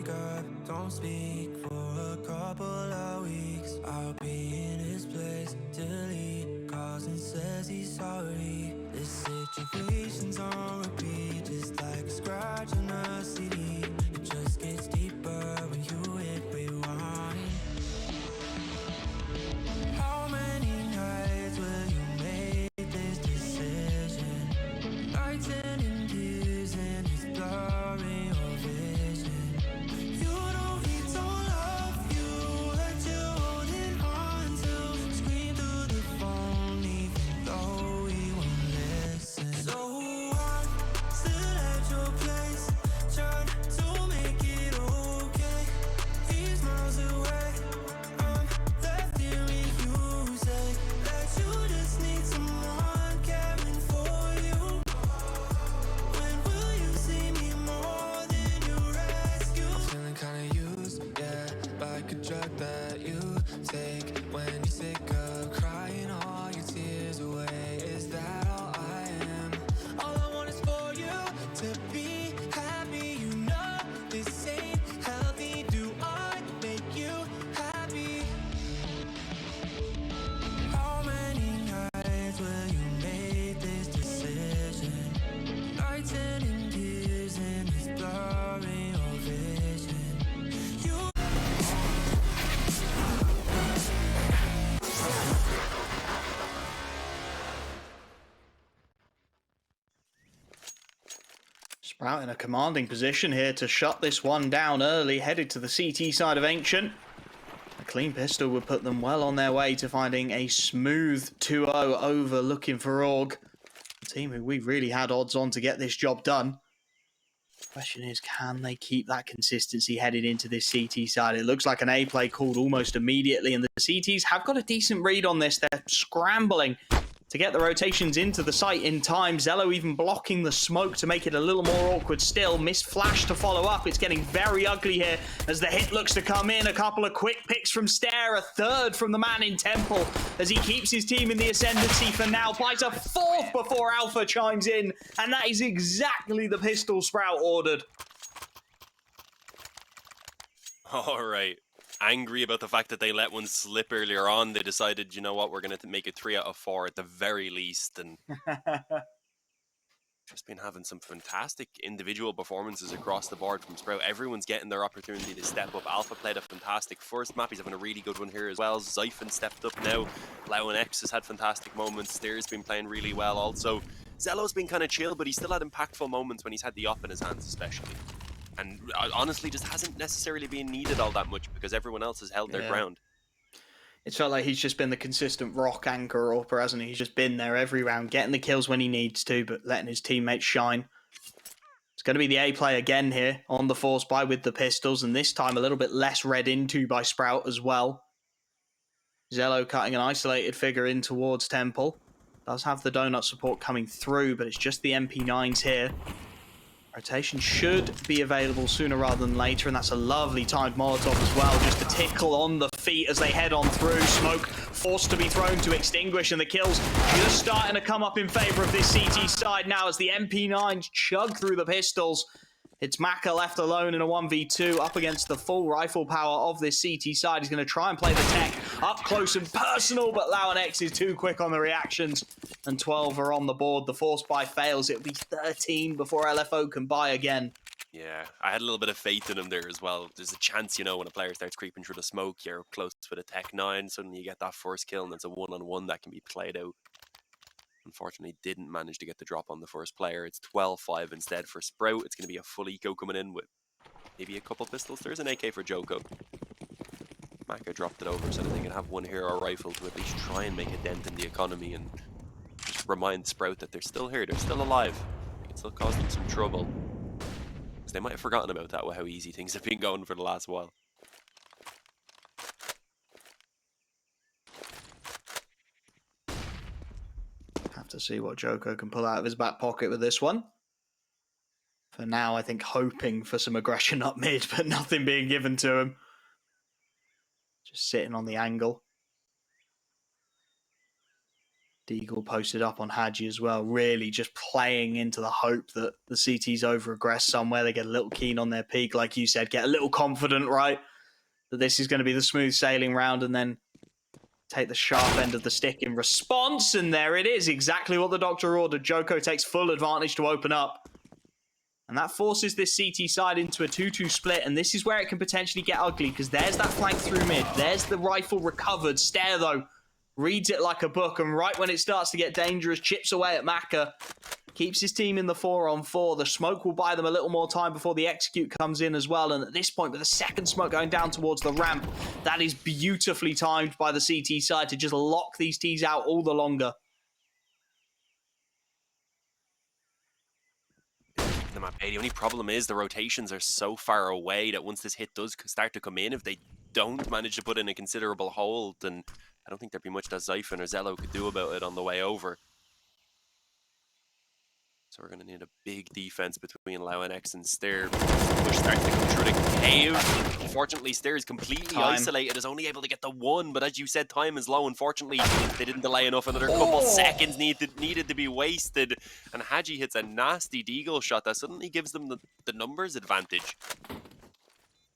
wake up, don't speak for a couple of weeks. I'll be in his place till he calls and says he's sorry. This situation's on repeat, just like a scratch on a CD. It just gets deeper when you hit rewind. How many nights will you make this decision? Nights ending tears and it's blurring your vision. You know he don't love you, that you're holding on to. Scream through the phone even though he won't listen. So I'm still at your place, trying to make it okay. He's miles away, I'm left here with you. Say that you just need someone caring for you. When will you see me more than you rescue? I'm feeling kinda used, yeah, like a drug that you take when you're sick of crying all your tears away. Is that all I am? All I want is for you to be happy. You know this ain't healthy. Do I make you happy? How many nights will you make this decision? Nights ending tears and it's blurring your vision. You Sprout in a commanding position here to shut this one down early, headed to the CT side of Ancient. A clean pistol would put them well on their way to finding a smooth 2-0 over Looking4Org. A team who we really had odds on to get this job done. Question is, can they keep that consistency headed into this CT side? It looks like an A play called almost immediately, and the CTs have got a decent read on this. They're scrambling to get the rotations into the site in time. XELLOW even blocking the smoke to make it a little more awkward still. Missed flash to follow up. It's getting very ugly here as the hit looks to come in. A couple of quick picks from Stair, a third from the man in Temple as he keeps his team in the ascendancy for now. Buys a fourth before Alpha chimes in, and that is exactly the pistol Sprout ordered. All right. Angry about the fact that they let one slip earlier on, they decided, you know what, we're going to make it 3 out of 4 at the very least, and just been having some fantastic individual performances across the board from Sprout. Everyone's getting their opportunity to step up. Alpha played a fantastic first map. He's having a really good one here as well. Zyphon stepped up now. LooNX has had fantastic moments. StaehrH been playing really well also. XELLOW's been kind of chill, but he's still had impactful moments when he's had the up in his hands especially. And honestly, just hasn't necessarily been needed all that much because everyone else has held their ground. It's felt like he's just been the consistent rock anchor upper, hasn't he? He's just been there every round, getting the kills when he needs to, but letting his teammates shine. It's going to be the A play again here on the force buy with the pistols, and this time a little bit less read into by Sprout as well. XELLOW cutting an isolated figure in towards Temple. Does have the donut support coming through, but it's just the MP9s here. Rotation should be available sooner rather than later, and that's a lovely timed Molotov as well, just to tickle on the feet as they head on through. Smoke forced to be thrown to extinguish, and the kills just starting to come up in favour of this CT side now as the MP9s chug through the pistols. It's Maka left alone in a 1v2 up against the full rifle power of this CT side. He's going to try and play the tech up close and personal, but LooNX is too quick on the reactions, and 12 are on the board. The force buy fails. It'll be 13 before LFO can buy again. Yeah, I had a little bit of faith in him there as well. There's a chance, you know, when a player starts creeping through the smoke, you're up close with a Tech 9, suddenly you get that first kill, and it's a one-on-one that can be played out. Unfortunately, didn't manage to get the drop on the first player. It's 12-5 instead for Sprout. It's going to be a full eco coming in with maybe a couple pistols. There's an AK for Joko. Maka dropped it over so that they can have one hero rifle to at least try and make a dent in the economy and just remind Sprout that they're still here, they're still alive. They can still cause them some trouble. Because they might have forgotten about that with how easy things have been going for the last while. Have to see what Joko can pull out of his back pocket with this one. For now, I think hoping for some aggression up mid, but nothing being given to him. Just sitting on the angle. Deagle posted up on Hadji as well, really just playing into the hope that the CT's over-aggress somewhere. They get a little keen on their peak, like you said, get a little confident, right? That this is going to be the smooth sailing round, and then take the sharp end of the stick in response. And there it is, exactly what the doctor ordered. Joko takes full advantage to open up. And that forces this CT side into a 2-2 split, and this is where it can potentially get ugly, because there's that flank through mid. There's the rifle recovered. Staehr, though, reads it like a book, and right when it starts to get dangerous, chips away at Maka, keeps his team in the 4-on-4. The smoke will buy them a little more time before the execute comes in as well, and at this point, with the second smoke going down towards the ramp, that is beautifully timed by the CT side to just lock these Ts out all the longer. The only problem is the rotations are so far away that once this hit does start to come in, if they don't manage to put in a considerable hold, then I don't think there'd be much that Zyphon or CSGO could do about it on the way over. So we're going to need a big defense between LauNX and StaehrH. Push starts to come through the cave. Unfortunately, StaehrH is completely isolated, is only able to get the one, but as you said, time is low. Unfortunately, they didn't delay enough. Another couple seconds needed to be wasted. And Hadji hits a nasty deagle shot that suddenly gives them the numbers advantage.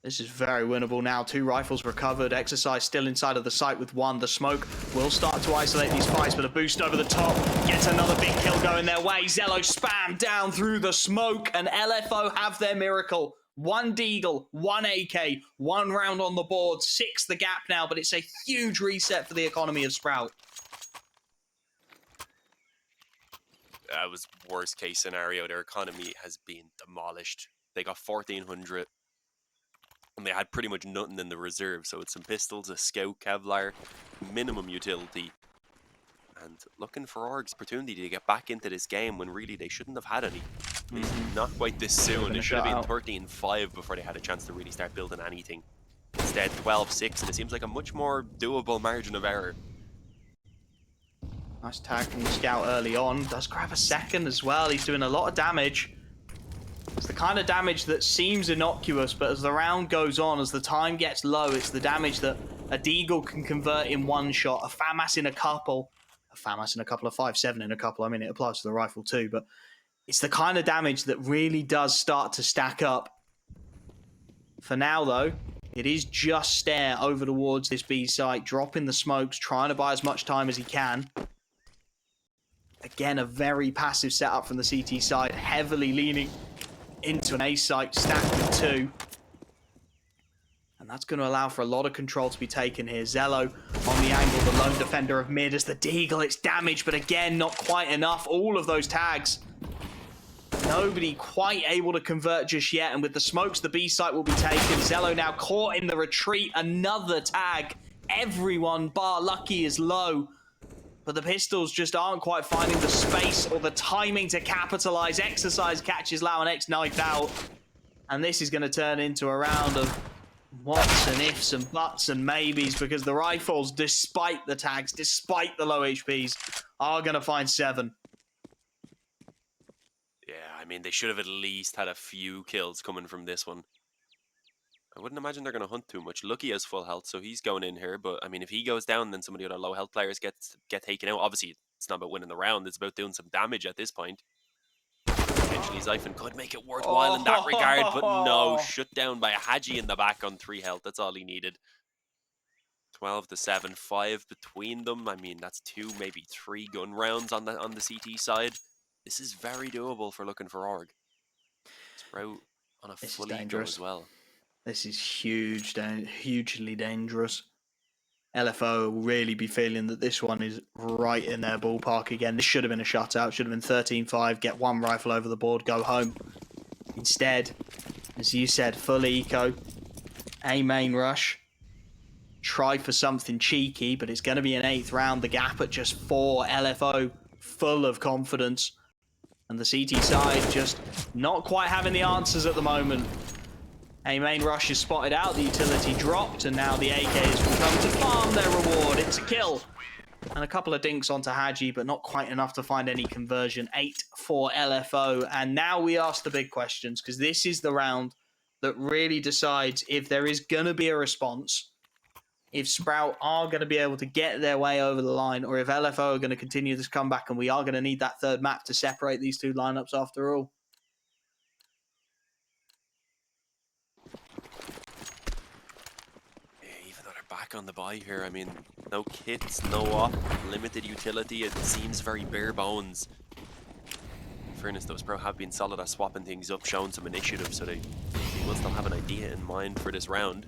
This is very winnable now. 2 rifles recovered. Exercise still inside of the site with 1. The smoke will start to isolate these fights, but a boost over the top gets another big kill going their way. CSGO spam down through the smoke, and LFO have their miracle. 1 deagle, 1 AK, 1 round on the board. 6 the gap now, but it's a huge reset for the economy of Sprout. That was worst case scenario. Their economy has been demolished. They got 1,400. And they had pretty much nothing in the reserve, so it's some pistols, a scout, Kevlar, minimum utility. And Looking4Org's opportunity to get back into this game when really they shouldn't have had any. Not quite this soon. It should have been 13-5 before they had a chance to really start building anything. Instead, 12-6, and it seems like a much more doable margin of error. Nice tag from the scout early on. Does grab a second as well. He's doing a lot of damage. It's the kind of damage that seems innocuous, but as the round goes on, as the time gets low, it's the damage that a deagle can convert in 1 shot, a FAMAS in a couple, a 5-7 in a couple. I mean, it applies to the rifle too, but it's the kind of damage that really does start to stack up. For now, though, it is just StaehrH over towards this B site, dropping the smokes, trying to buy as much time as he can. Again, a very passive setup from the CT side, heavily leaning into an A site stacked with 2. And that's going to allow for a lot of control to be taken here. CSGO on the angle, the lone defender of mid as the deagle. It's damaged, but again, not quite enough. All of those tags. Nobody quite able to convert just yet. And with the smokes, the B site will be taken. CSGO now caught in the retreat. Another tag. Everyone bar Lucky is low. But the pistols just aren't quite finding the space or the timing to capitalize. Exercise catches LauNX knife out. And this is going to turn into a round of whats and ifs and buts and maybes, because the rifles, despite the tags, despite the low HPs, are going to find 7. Yeah, I mean, they should have at least had a few kills coming from this one. I wouldn't imagine they're going to hunt too much. Lucky has full health, so he's going in here. But, I mean, if he goes down, then some of the other low health players get taken out. Obviously, it's not about winning the round. It's about doing some damage at this point. Potentially, Zyphon could make it worthwhile in that regard. But no, shut down by a Hadji in the back on 3 health. That's all he needed. 12-7, 5 between them. I mean, that's 2, maybe 3 gun rounds on the CT side. This is very doable for Looking4Org. Sprout on a full eco as well. This is hugely dangerous. LFO will really be feeling that this one is right in their ballpark again. This should have been a shutout. Should have been 13-5. Get 1 rifle over the board. Go home. Instead, as you said, full eco. A main rush. Try for something cheeky, but it's going to be an 8th round. The gap at just 4. LFO full of confidence. And the CT side just not quite having the answers at the moment. A main rush is spotted out, the utility dropped, and now the AKs will come to farm their reward. It's a kill. And a couple of dinks onto Hadji, but not quite enough to find any conversion. 8 for LFO. And now we ask the big questions, because this is the round that really decides if there is going to be a response if Sprout are going to be able to get their way over the line, or if LFO are going to continue this comeback, and we are going to need that third map to separate these two lineups after all. Even though they're back on the buy here, I mean, no kits, no op, limited utility. It seems very bare bones. In fairness, though, Sprout have been solid at swapping things up, showing some initiative, so they will still have an idea in mind for this round.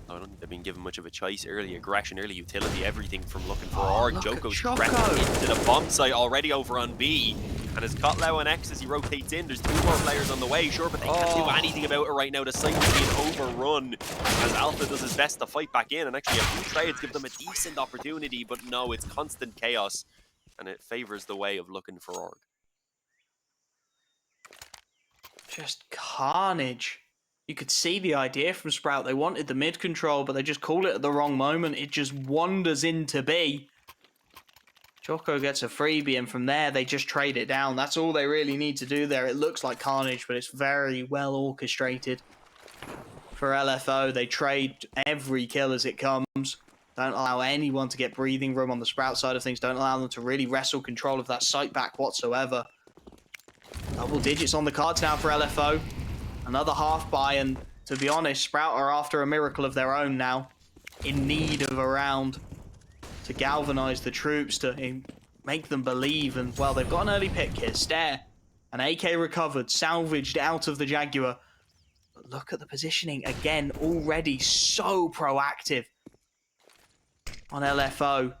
I don't think they've been given much of a choice. Early aggression, early utility, everything from Looking4Org. Joko's directly into the bomb site already over on B. And as Sprout-LauNX, as he rotates in, there's 2 more players on the way, sure, but they can't do anything about it right now. The site is being overrun as Alpha does his best to fight back in. And actually, a few trades give them a decent opportunity, but no, it's constant chaos. And it favors the way of Looking4Org. Just carnage. You could see the idea from Sprout. They wanted the mid control, but they just called it at the wrong moment. It just wanders into B. Joko gets a freebie, and from there, they just trade it down. That's all they really need to do there. It looks like carnage, but it's very well orchestrated. For LFO, they trade every kill as it comes. Don't allow anyone to get breathing room on the Sprout side of things. Don't allow them to really wrestle control of that site back whatsoever. Double digits on the cards now for LFO. Another half buy, and to be honest, Sprout are after a miracle of their own now. In need of a round to galvanize the troops, to make them believe. And, well, they've got an early pick here. Staehr, an AK recovered, salvaged out of the Jaguar. But look at the positioning. Again, already so proactive on LFO.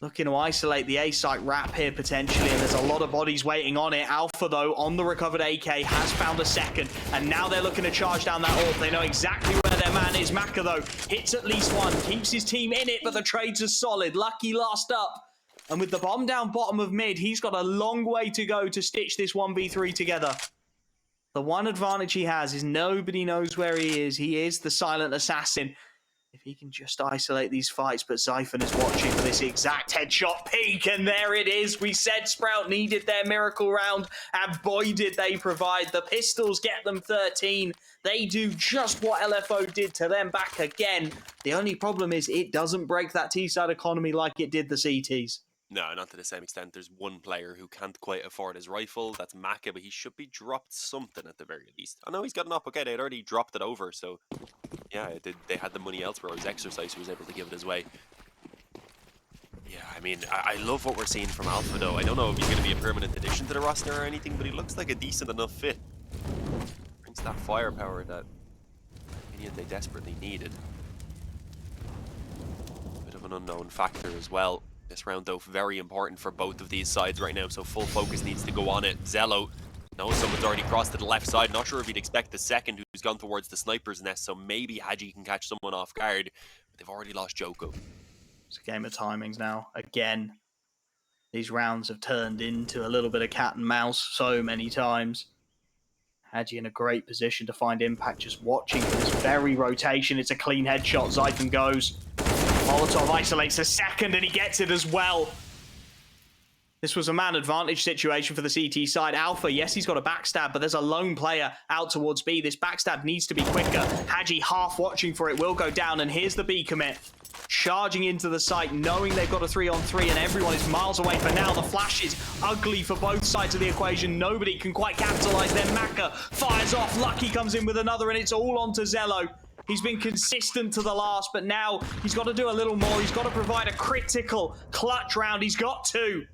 Looking to isolate the A-site wrap here, potentially, and there's a lot of bodies waiting on it. Alpha, though, on the recovered AK, has found a second, and now they're looking to charge down that AWP. They know exactly where their man is. Maka, though, hits at least one, keeps his team in it, but the trades are solid. Lucky last up, and with the bomb down bottom of mid, he's got a long way to go to stitch this 1v3 together. The one advantage he has is nobody knows where he is. He is the silent assassin. If he can just isolate these fights, but Zyphon is watching for this exact headshot peak, and there it is. We said Sprout needed their miracle round, and boy did they provide. The pistols get them 13. They do just what LFO did to them back again. The only problem is it doesn't break that T-side economy like it did the CTs. No, not to the same extent. There's one player who can't quite afford his rifle. That's Maka, but he should be dropped something at the very least. I know he's got an up. Okay, they'd already dropped it over, so yeah, they had the money elsewhere. It was Exercise who was able to give it his way. Yeah, I mean, I love what we're seeing from Alpha, though. I don't know if he's going to be a permanent addition to the roster or anything, but he looks like a decent enough fit. Brings that firepower that they desperately needed. Bit of an unknown factor as well. This round, though, very important for both of these sides right now, so full focus needs to go on it. XELLOW knows someone's already crossed to the left side. Not sure if he'd expect the second who's gone towards the sniper's nest, so maybe Hadji can catch someone off guard. But they've already lost Joko. It's a game of timings now. Again, these rounds have turned into a little bit of cat and mouse so many times. Hadji in a great position to find impact, just watching for this very rotation. It's a clean headshot. Zyphon goes. Molotov isolates a second, and he gets it as well. This was a man advantage situation for the CT side. Alpha, yes, he's got a backstab, but there's a lone player out towards B. This backstab needs to be quicker. Hadji, half watching for it, will go down, and here's the B commit. Charging into the site, knowing they've got a 3-on-3, and everyone is miles away for now. The flash is ugly for both sides of the equation. Nobody can quite capitalize. Then Maka fires off. Lucky comes in with another, and it's all on to XELLOW. He's been consistent to the last, but now he's got to do a little more. He's got to provide a critical clutch round. He's got to.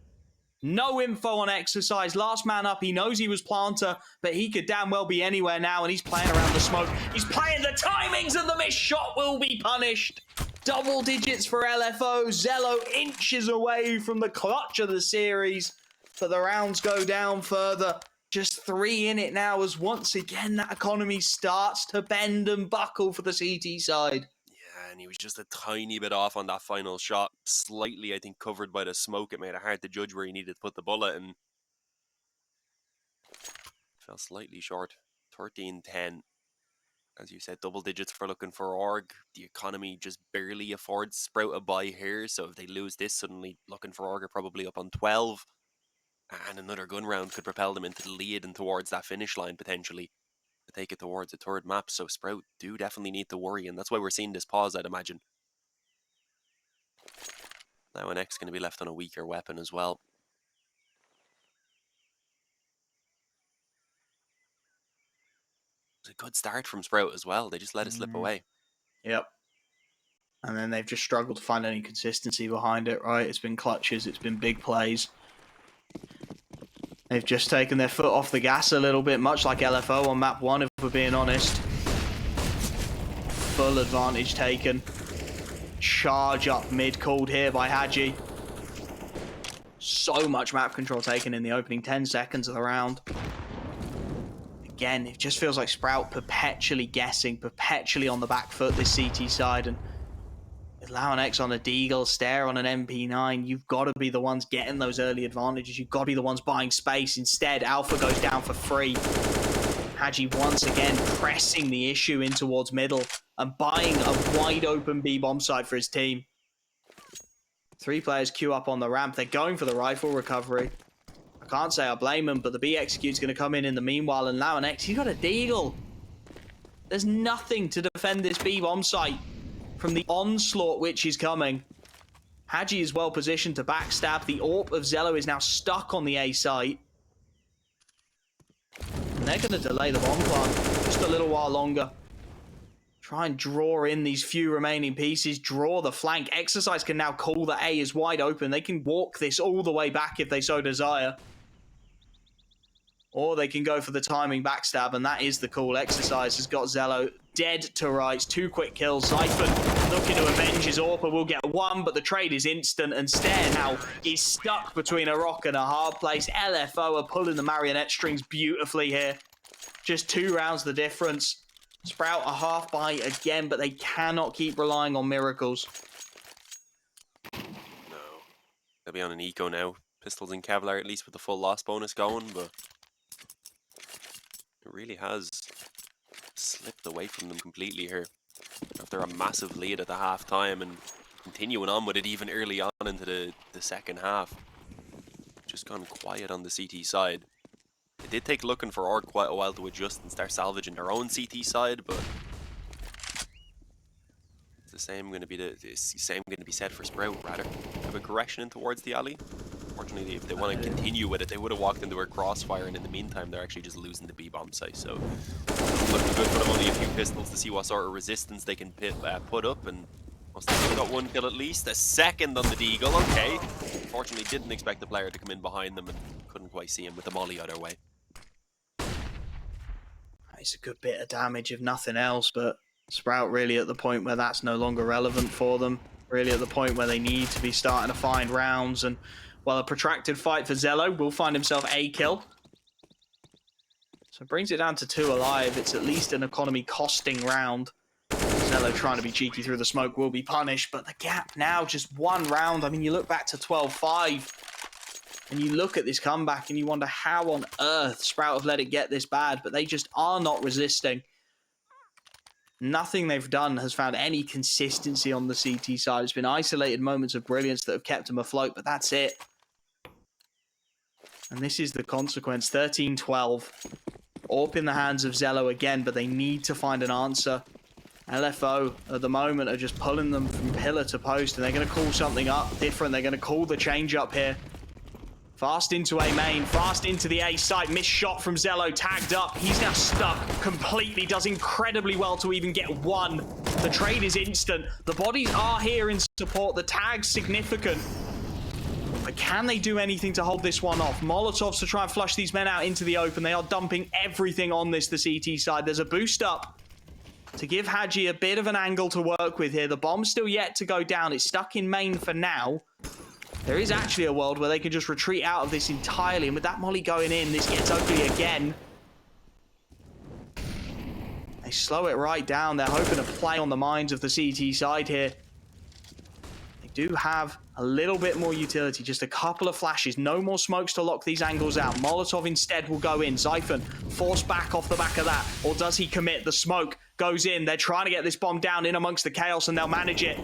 No info on Exercise. Last man up. He knows he was planter, but he could damn well be anywhere now, and he's playing around the smoke. He's playing the timings, and the missed shot will be punished. Double digits for LFO. XELLOW inches away from the clutch of the series, but the rounds go down further. Just 3 in it now, as once again that economy starts to bend and buckle for the CT side. Yeah, and he was just a tiny bit off on that final shot. Slightly, I think, covered by the smoke. It made it hard to judge where he needed to put the bullet, and fell slightly short. 13-10. As you said, double digits for Looking4Org. The economy just barely affords Sprout a buy here, so if they lose this, suddenly Looking4Org are probably up on 12. And another gun round could propel them into the lead and towards that finish line, potentially. to take it towards a third map. So Sprout do definitely need to worry, and that's why we're seeing this pause, I'd imagine. LooNX going to be left on a weaker weapon as well. It's a good start from Sprout as well. They just let it slip away. Yep. And then they've just struggled to find any consistency behind it, right? It's been clutches, it's been big plays. They've just taken their foot off the gas a little bit, much like LFO on map 1, if we're being honest. Full advantage taken. Charge up mid called here by Hadji. So much map control taken in the opening 10 seconds of the round. Again, it just feels like Sprout perpetually guessing, perpetually on the back foot this CT side, and with LooNX on a Deagle, Stair on an MP9, you've got to be the ones getting those early advantages. You've got to be the ones buying space. Instead, Alpha goes down for free. Hadji once again pressing the issue in towards middle and buying a wide open B bomb site for his team. 3 players queue up on the ramp. They're going for the rifle recovery. I can't say I blame him, but the B execute's going to come in the meanwhile, and LooNX, he's got a Deagle. There's nothing to defend this B bomb site from the onslaught which is coming. Hadji is well positioned to backstab. The AWP of Zello is now stuck on the A site. And they're going to delay the bomb plant just a little while longer. Try and draw in these few remaining pieces. Draw the flank. Exercise can now call that A is wide open. They can walk this all the way back if they so desire. Or they can go for the timing backstab, and that is the call. Exercise has got Zello dead to rights. 2 quick kills. Zyphon looking to avenge his AWP will get 1, but the trade is instant, and Staehr now is stuck between a rock and a hard place. LFO are pulling the marionette strings beautifully here. Just 2 rounds the difference. Sprout a half buy again, but they cannot keep relying on miracles. No. They'll be on an eco now. Pistols and Kevlar at least with the full loss bonus going, but it really has slipped away from them completely here. After a massive lead at the half time and continuing on with it even early on into the second half. Just gone quiet on the CT side. It did take Looking4Org quite a while to adjust and start salvaging their own CT side, but it's the same going to be said for Sprout, rather. Have a correction in towards the alley. Unfortunately, if they want to continue with it, they would have walked into a crossfire, and in the meantime, they're actually just losing the B-bomb site. So, looking good for them. Only a few pistols to see what sort of resistance they can put up, and must have got 1 kill at least. A second on the Deagle, okay. Unfortunately, didn't expect the player to come in behind them and couldn't quite see him with the molly either way. It's a good bit of damage, if nothing else, but Sprout really at the point where that's no longer relevant for them. Really at the point where they need to be starting to find rounds, and while a protracted fight for Zello will find himself a kill. So it brings it down to 2 alive. It's at least an economy costing round. Zello trying to be cheeky through the smoke will be punished, but the gap now, just 1 round. I mean, you look back to 12-5, and you look at this comeback and you wonder how on earth Sprout have let it get this bad, but they just are not resisting. Nothing they've done has found any consistency on the CT side. It's been isolated moments of brilliance that have kept them afloat, but that's it. And this is the consequence. 13-12. AWP in the hands of Zello again, but they need to find an answer. LFO at the moment are just pulling them from pillar to post, and they're going to call something up different. They're going to call the change up here. Fast into A main, fast into the A site. Missed shot from Zello, tagged up. He's now stuck completely, does incredibly well to even get 1. The trade is instant. The bodies are here in support. The tag's significant. But can they do anything to hold this one off? Molotovs to try and flush these men out into the open. They are dumping everything on the CT side. There's a boost up to give Hadji a bit of an angle to work with here. The bomb's still yet to go down. It's stuck in main for now. There is actually a world where they can just retreat out of this entirely, and with that molly going in, this gets ugly again. They slow it right down. They're hoping to play on the minds of the CT side here. They do have a little bit more utility, just a couple of flashes. No more smokes to lock these angles out. Molotov instead will go in. Zyphon forced back off the back of that, or does he commit? The smoke goes in. They're trying to get this bomb down in amongst the chaos, and they'll manage it.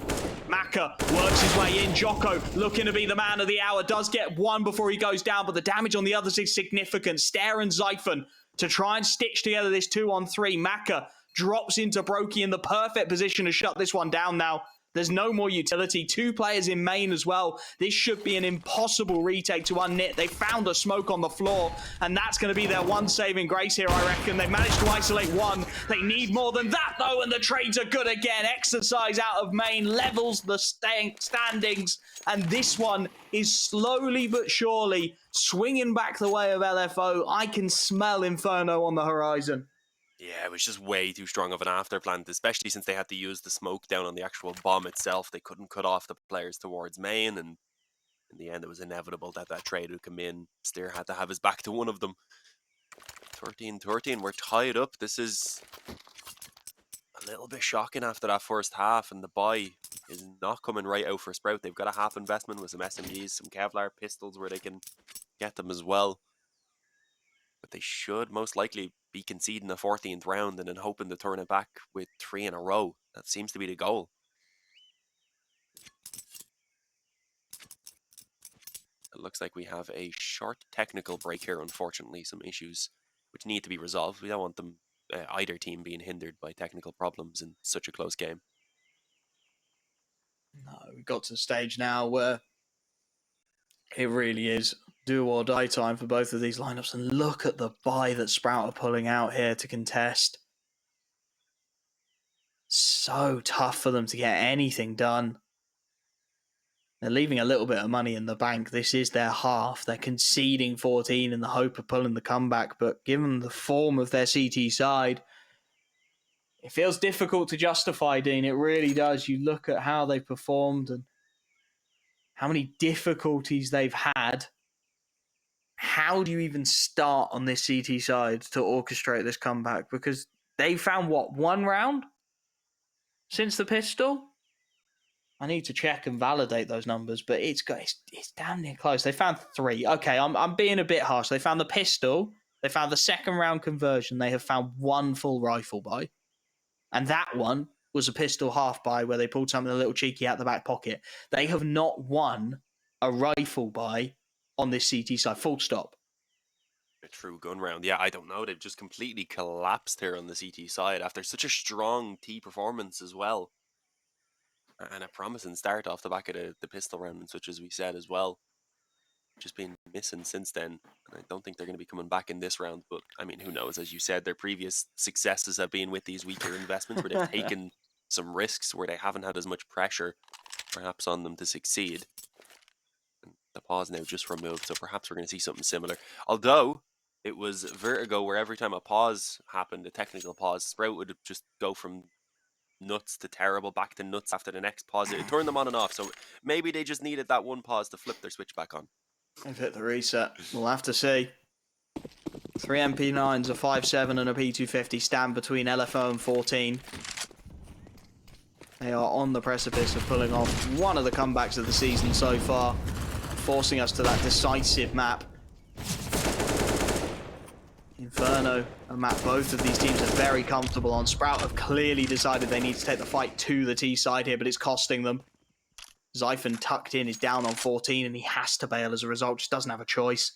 Maka works his way in. Jocko looking to be the man of the hour. Does get 1 before he goes down, but the damage on the others is significant. Staehr and Zyphon to try and stitch together this 2-on-3. Maka drops into Brokey in the perfect position to shut this one down now. There's no more utility. 2 players in main as well. This should be an impossible retake to unknit. They found a smoke on the floor, and that's going to be their one saving grace here, I reckon. They managed to isolate 1. They need more than that, though, and the trades are good again. Exercise out of main levels the standings, and this one is slowly but surely swinging back the way of LFO. I can smell Inferno on the horizon. Yeah, it was just way too strong of an afterplant, especially since they had to use the smoke down on the actual bomb itself. They couldn't cut off the players towards main, and in the end it was inevitable that that trade would come in. StaehrH had to have his back to one of them. 13-13, we're tied up. This is a little bit shocking after that first half, and the buy is not coming right out for Sprout. They've got a half investment with some SMGs, some Kevlar pistols where they can get them as well. But they should most likely be conceding a 14th round and then hoping to turn it back with 3 in a row. That seems to be the goal. It looks like we have a short technical break here, unfortunately. Some issues which need to be resolved. We don't want them, either team, being hindered by technical problems in such a close game. No, we've got to the stage now where it really is do or die time for both of these lineups. And look at the buy that Sprout are pulling out here to contest. So tough for them to get anything done. They're leaving a little bit of money in the bank. This is their half. They're conceding 14 in the hope of pulling the comeback. But given the form of their CT side, it feels difficult to justify, Dean. It really does. You look at how they've performed and how many difficulties they've had. How do you even start on this CT side to orchestrate this comeback? Because they found, what, 1 round since the pistol? I need to check and validate those numbers, but it's damn near close. They found 3. Okay, I'm being a bit harsh. They found the pistol. They found the 2nd round conversion. They have found 1 full rifle buy. And that one was a pistol half buy where they pulled something a little cheeky out the back pocket. They have not won a rifle buy on this CT side, full stop. A true gun round. Yeah, I don't know. They've just completely collapsed here on the CT side after such a strong T performance as well. And a promising start off the back of the pistol round, and such as we said as well. Just been missing since then. And I don't think they're going to be coming back in this round. But, I mean, who knows? As you said, their previous successes have been with these weaker investments where they've taken some risks, where they haven't had as much pressure perhaps on them to succeed. And the pause now just removed, so perhaps we're going to see something similar. Although it was Vertigo where every time a pause happened, a technical pause, Sprout would just go from nuts to terrible back to nuts after the next pause. It turned them on and off, so maybe they just needed that one pause to flip their switch back on. They've hit the reset. We'll have to see. 3 MP9s, a 5.7 and a P250 stand between LFO and 14. They are on the precipice of pulling off one of the comebacks of the season so far, forcing us to that decisive map. Inferno, a map both of these teams are very comfortable on. Sprout have clearly decided they need to take the fight to the T side here, but it's costing them. Zyphon tucked in is down on 14 and he has to bail as a result, just doesn't have a choice.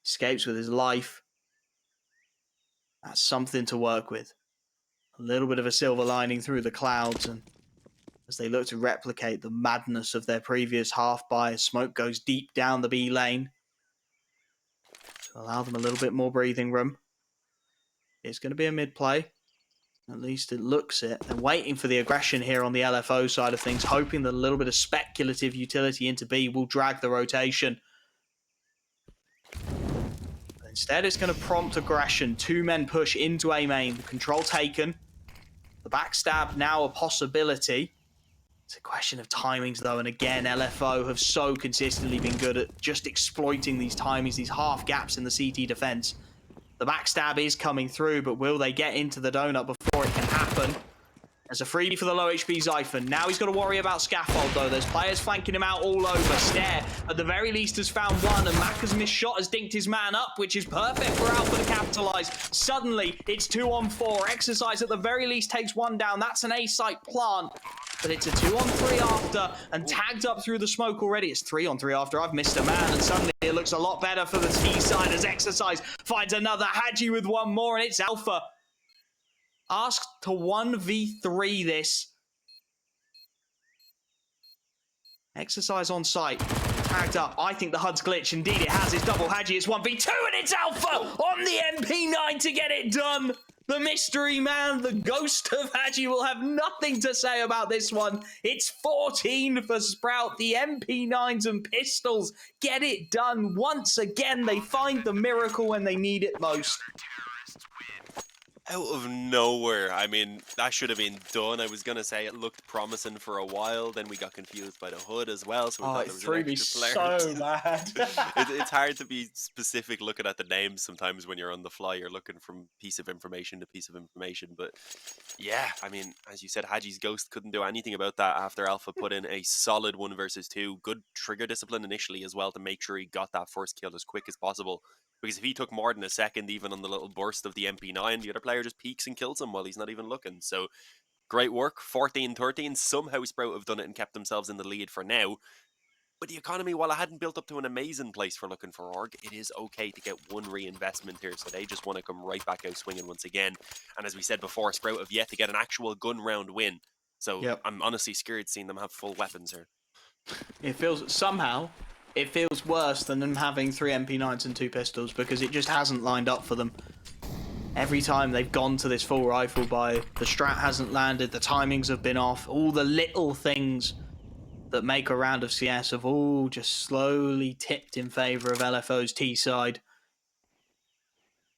Escapes with his life. That's something to work with. A little bit of a silver lining through the clouds, and as they look to replicate the madness of their previous half buy, smoke goes deep down the B lane to allow them a little bit more breathing room. It's going to be a mid play. At least it looks it. They're waiting for the aggression here on the LFO side of things, hoping that a little bit of speculative utility into B will drag the rotation. But instead, it's going to prompt aggression. 2 men push into A main. The control taken. The backstab now a possibility. It's a question of timings, though. And again, LFO have so consistently been good at just exploiting these timings, these half gaps in the CT defense. The backstab is coming through, but will they get into the donut before it can happen? There's a freebie for the low HP Zyphon. Now he's got to worry about Scaffold, though. There's players flanking him out all over. Staehr, at the very least, has found one, and Mac has missed shot, has dinked his man up, which is perfect for Alpha to capitalize. Suddenly, it's 2-on-4. Exercise, at the very least, takes one down. That's an A-site plant, but it's a 2-on-3 after, and tagged up through the smoke already. It's 3-on-3 after. I've missed a man, and suddenly it looks a lot better for the T side as Exercise finds another Hadji with one more, and it's Alpha. Asked to 1v3 this. Exercise on site. Tagged up. I think the HUD's glitched. Indeed, it has. It's double Hadji. It's 1v2, and it's Alpha on the MP9 to get it done. The mystery man, the ghost of Hadji, will have nothing to say about this one. It's 14 for Sprout. The MP9s and pistols get it done once again. They find the miracle when they need it most. Out of nowhere. I mean, that should have been done. I was going to say it looked promising for a while. Then we got confused by the HUD as well. So we thought there was an extra player. So bad. It's hard to be specific looking at the names sometimes when you're on the fly. You're looking from piece of information to piece of information. But yeah, I mean, as you said, Hadji's Ghost couldn't do anything about that after Alpha put in a solid 1 versus 2. Good trigger discipline initially as well to make sure he got that first kill as quick as possible. Because if he took more than a second, even on the little burst of the MP9, the other player just peeks and kills him while he's not even looking. So, great work. 14-13. Somehow Sprout have done it and kept themselves in the lead for now. But the economy, while it hadn't built up to an amazing place for Looking4Org, it is okay to get one reinvestment here. So they just want to come right back out swinging once again. And as we said before, Sprout have yet to get an actual gun round win. So Yep. I'm honestly scared seeing them have full weapons here. It feels somehow it feels worse than them having 3 MP9s and 2 pistols because it just hasn't lined up for them. Every time they've gone to this full rifle buy, the strat hasn't landed, the timings have been off, all the little things that make a round of CS have all just slowly tipped in favour of LFO's T side.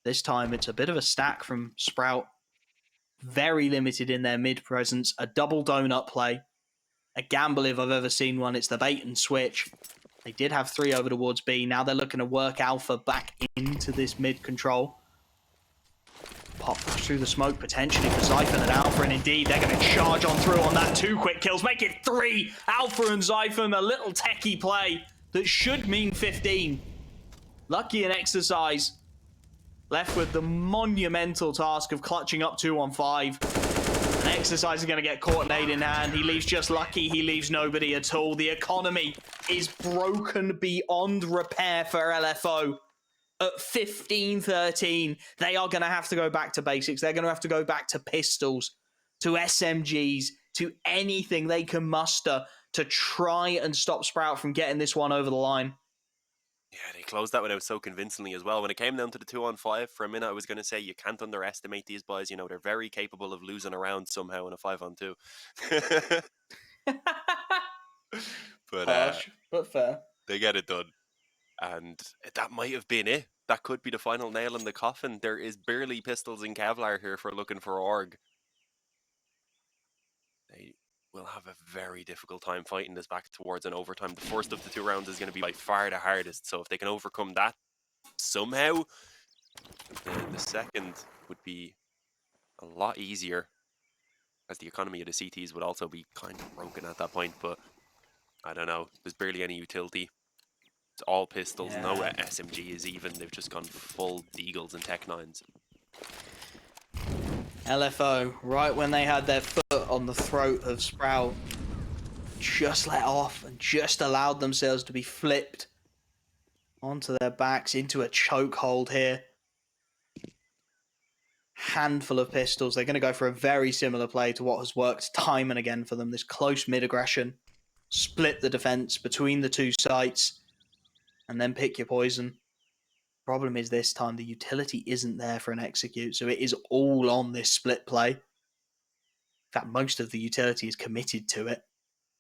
This time it's a bit of a stack from Sprout. Very limited in their mid presence, a double donut play. A gamble if I've ever seen one. It's the bait and switch. They did have 3 over towards B. Now they're looking to work Alpha back into this mid control. Pop flash through the smoke potentially for Zyphon and Alpha, and indeed they're going to charge on through on that 2 quick kills. Make it 3. Alpha and Zyphon, a little techie play that should mean 15. Lucky and Exercise left with the monumental task of clutching up 2-on-5. And Exercise is going to get caught nade in hand. He leaves just Lucky. He leaves nobody at all. The economy is broken beyond repair for LFO. At 15-13, they are going to have to go back to basics. They're going to have to go back to pistols, to SMGs, to anything they can muster to try and stop Sprout from getting this one over the line. Yeah, they closed that one out so convincingly as well. When it came down to the 2-on-5, for a minute I was going to say you can't underestimate these boys. You know, they're very capable of losing a round somehow in a 5-on-2. But Harsh, but fair. They get it done. And that might have been it. That could be the final nail in the coffin. There is barely pistols in Kevlar here for Looking4Org. They will have a very difficult time fighting this back towards an overtime. The first of the 2 rounds is going to be by far the hardest. So if they can overcome that somehow, then the second would be a lot easier. As the economy of the CTs would also be kind of broken at that point. But I don't know. There's barely any utility. It's all pistols, no SMGs even. They've just gone full Deagles and Tech 9s. LFO, right when they had their foot on the throat of Sprout, just let off and just allowed themselves to be flipped onto their backs into a chokehold here. Handful of pistols. They're going to go for a very similar play to what has worked time and again for them. This close mid-aggression. Split the defense between the 2 sites. And then pick your poison. Problem is this time the utility isn't there for an execute, so it is all on this split play. In fact, most of the utility is committed to it.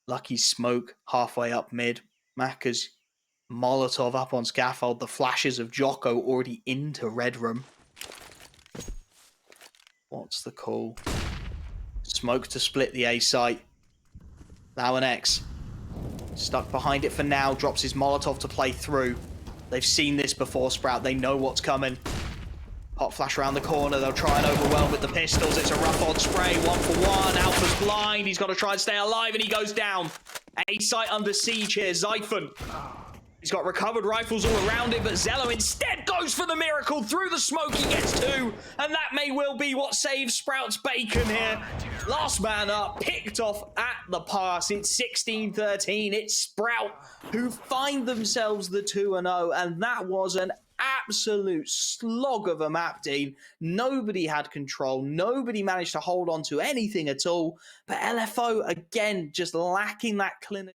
Lucky's smoke halfway up mid. Macca's Molotov up on scaffold. The flashes of Jocko already into Red Room. What's the call? Smoke to split the A site. LooNX. Stuck behind it for now, drops his Molotov to play through. They've seen this before, Sprout. They know what's coming. Hot flash around the corner. They'll try and overwhelm with the pistols. It's a rough on spray. 1-for-1. Alpha's blind. He's got to try and stay alive, and he goes down. A site under siege here. Zyphon. He's got recovered rifles all around him, but XELLOW instead goes for the miracle. Through the smoke, he gets 2. And that may well be what saves Sprout's bacon here. Last man up, picked off at the pass. It's 16-13. It's Sprout who find themselves the 2-0. And that was an absolute slog of a map, Dean. Nobody had control. Nobody managed to hold on to anything at all. But LFO, again, just lacking that clinical.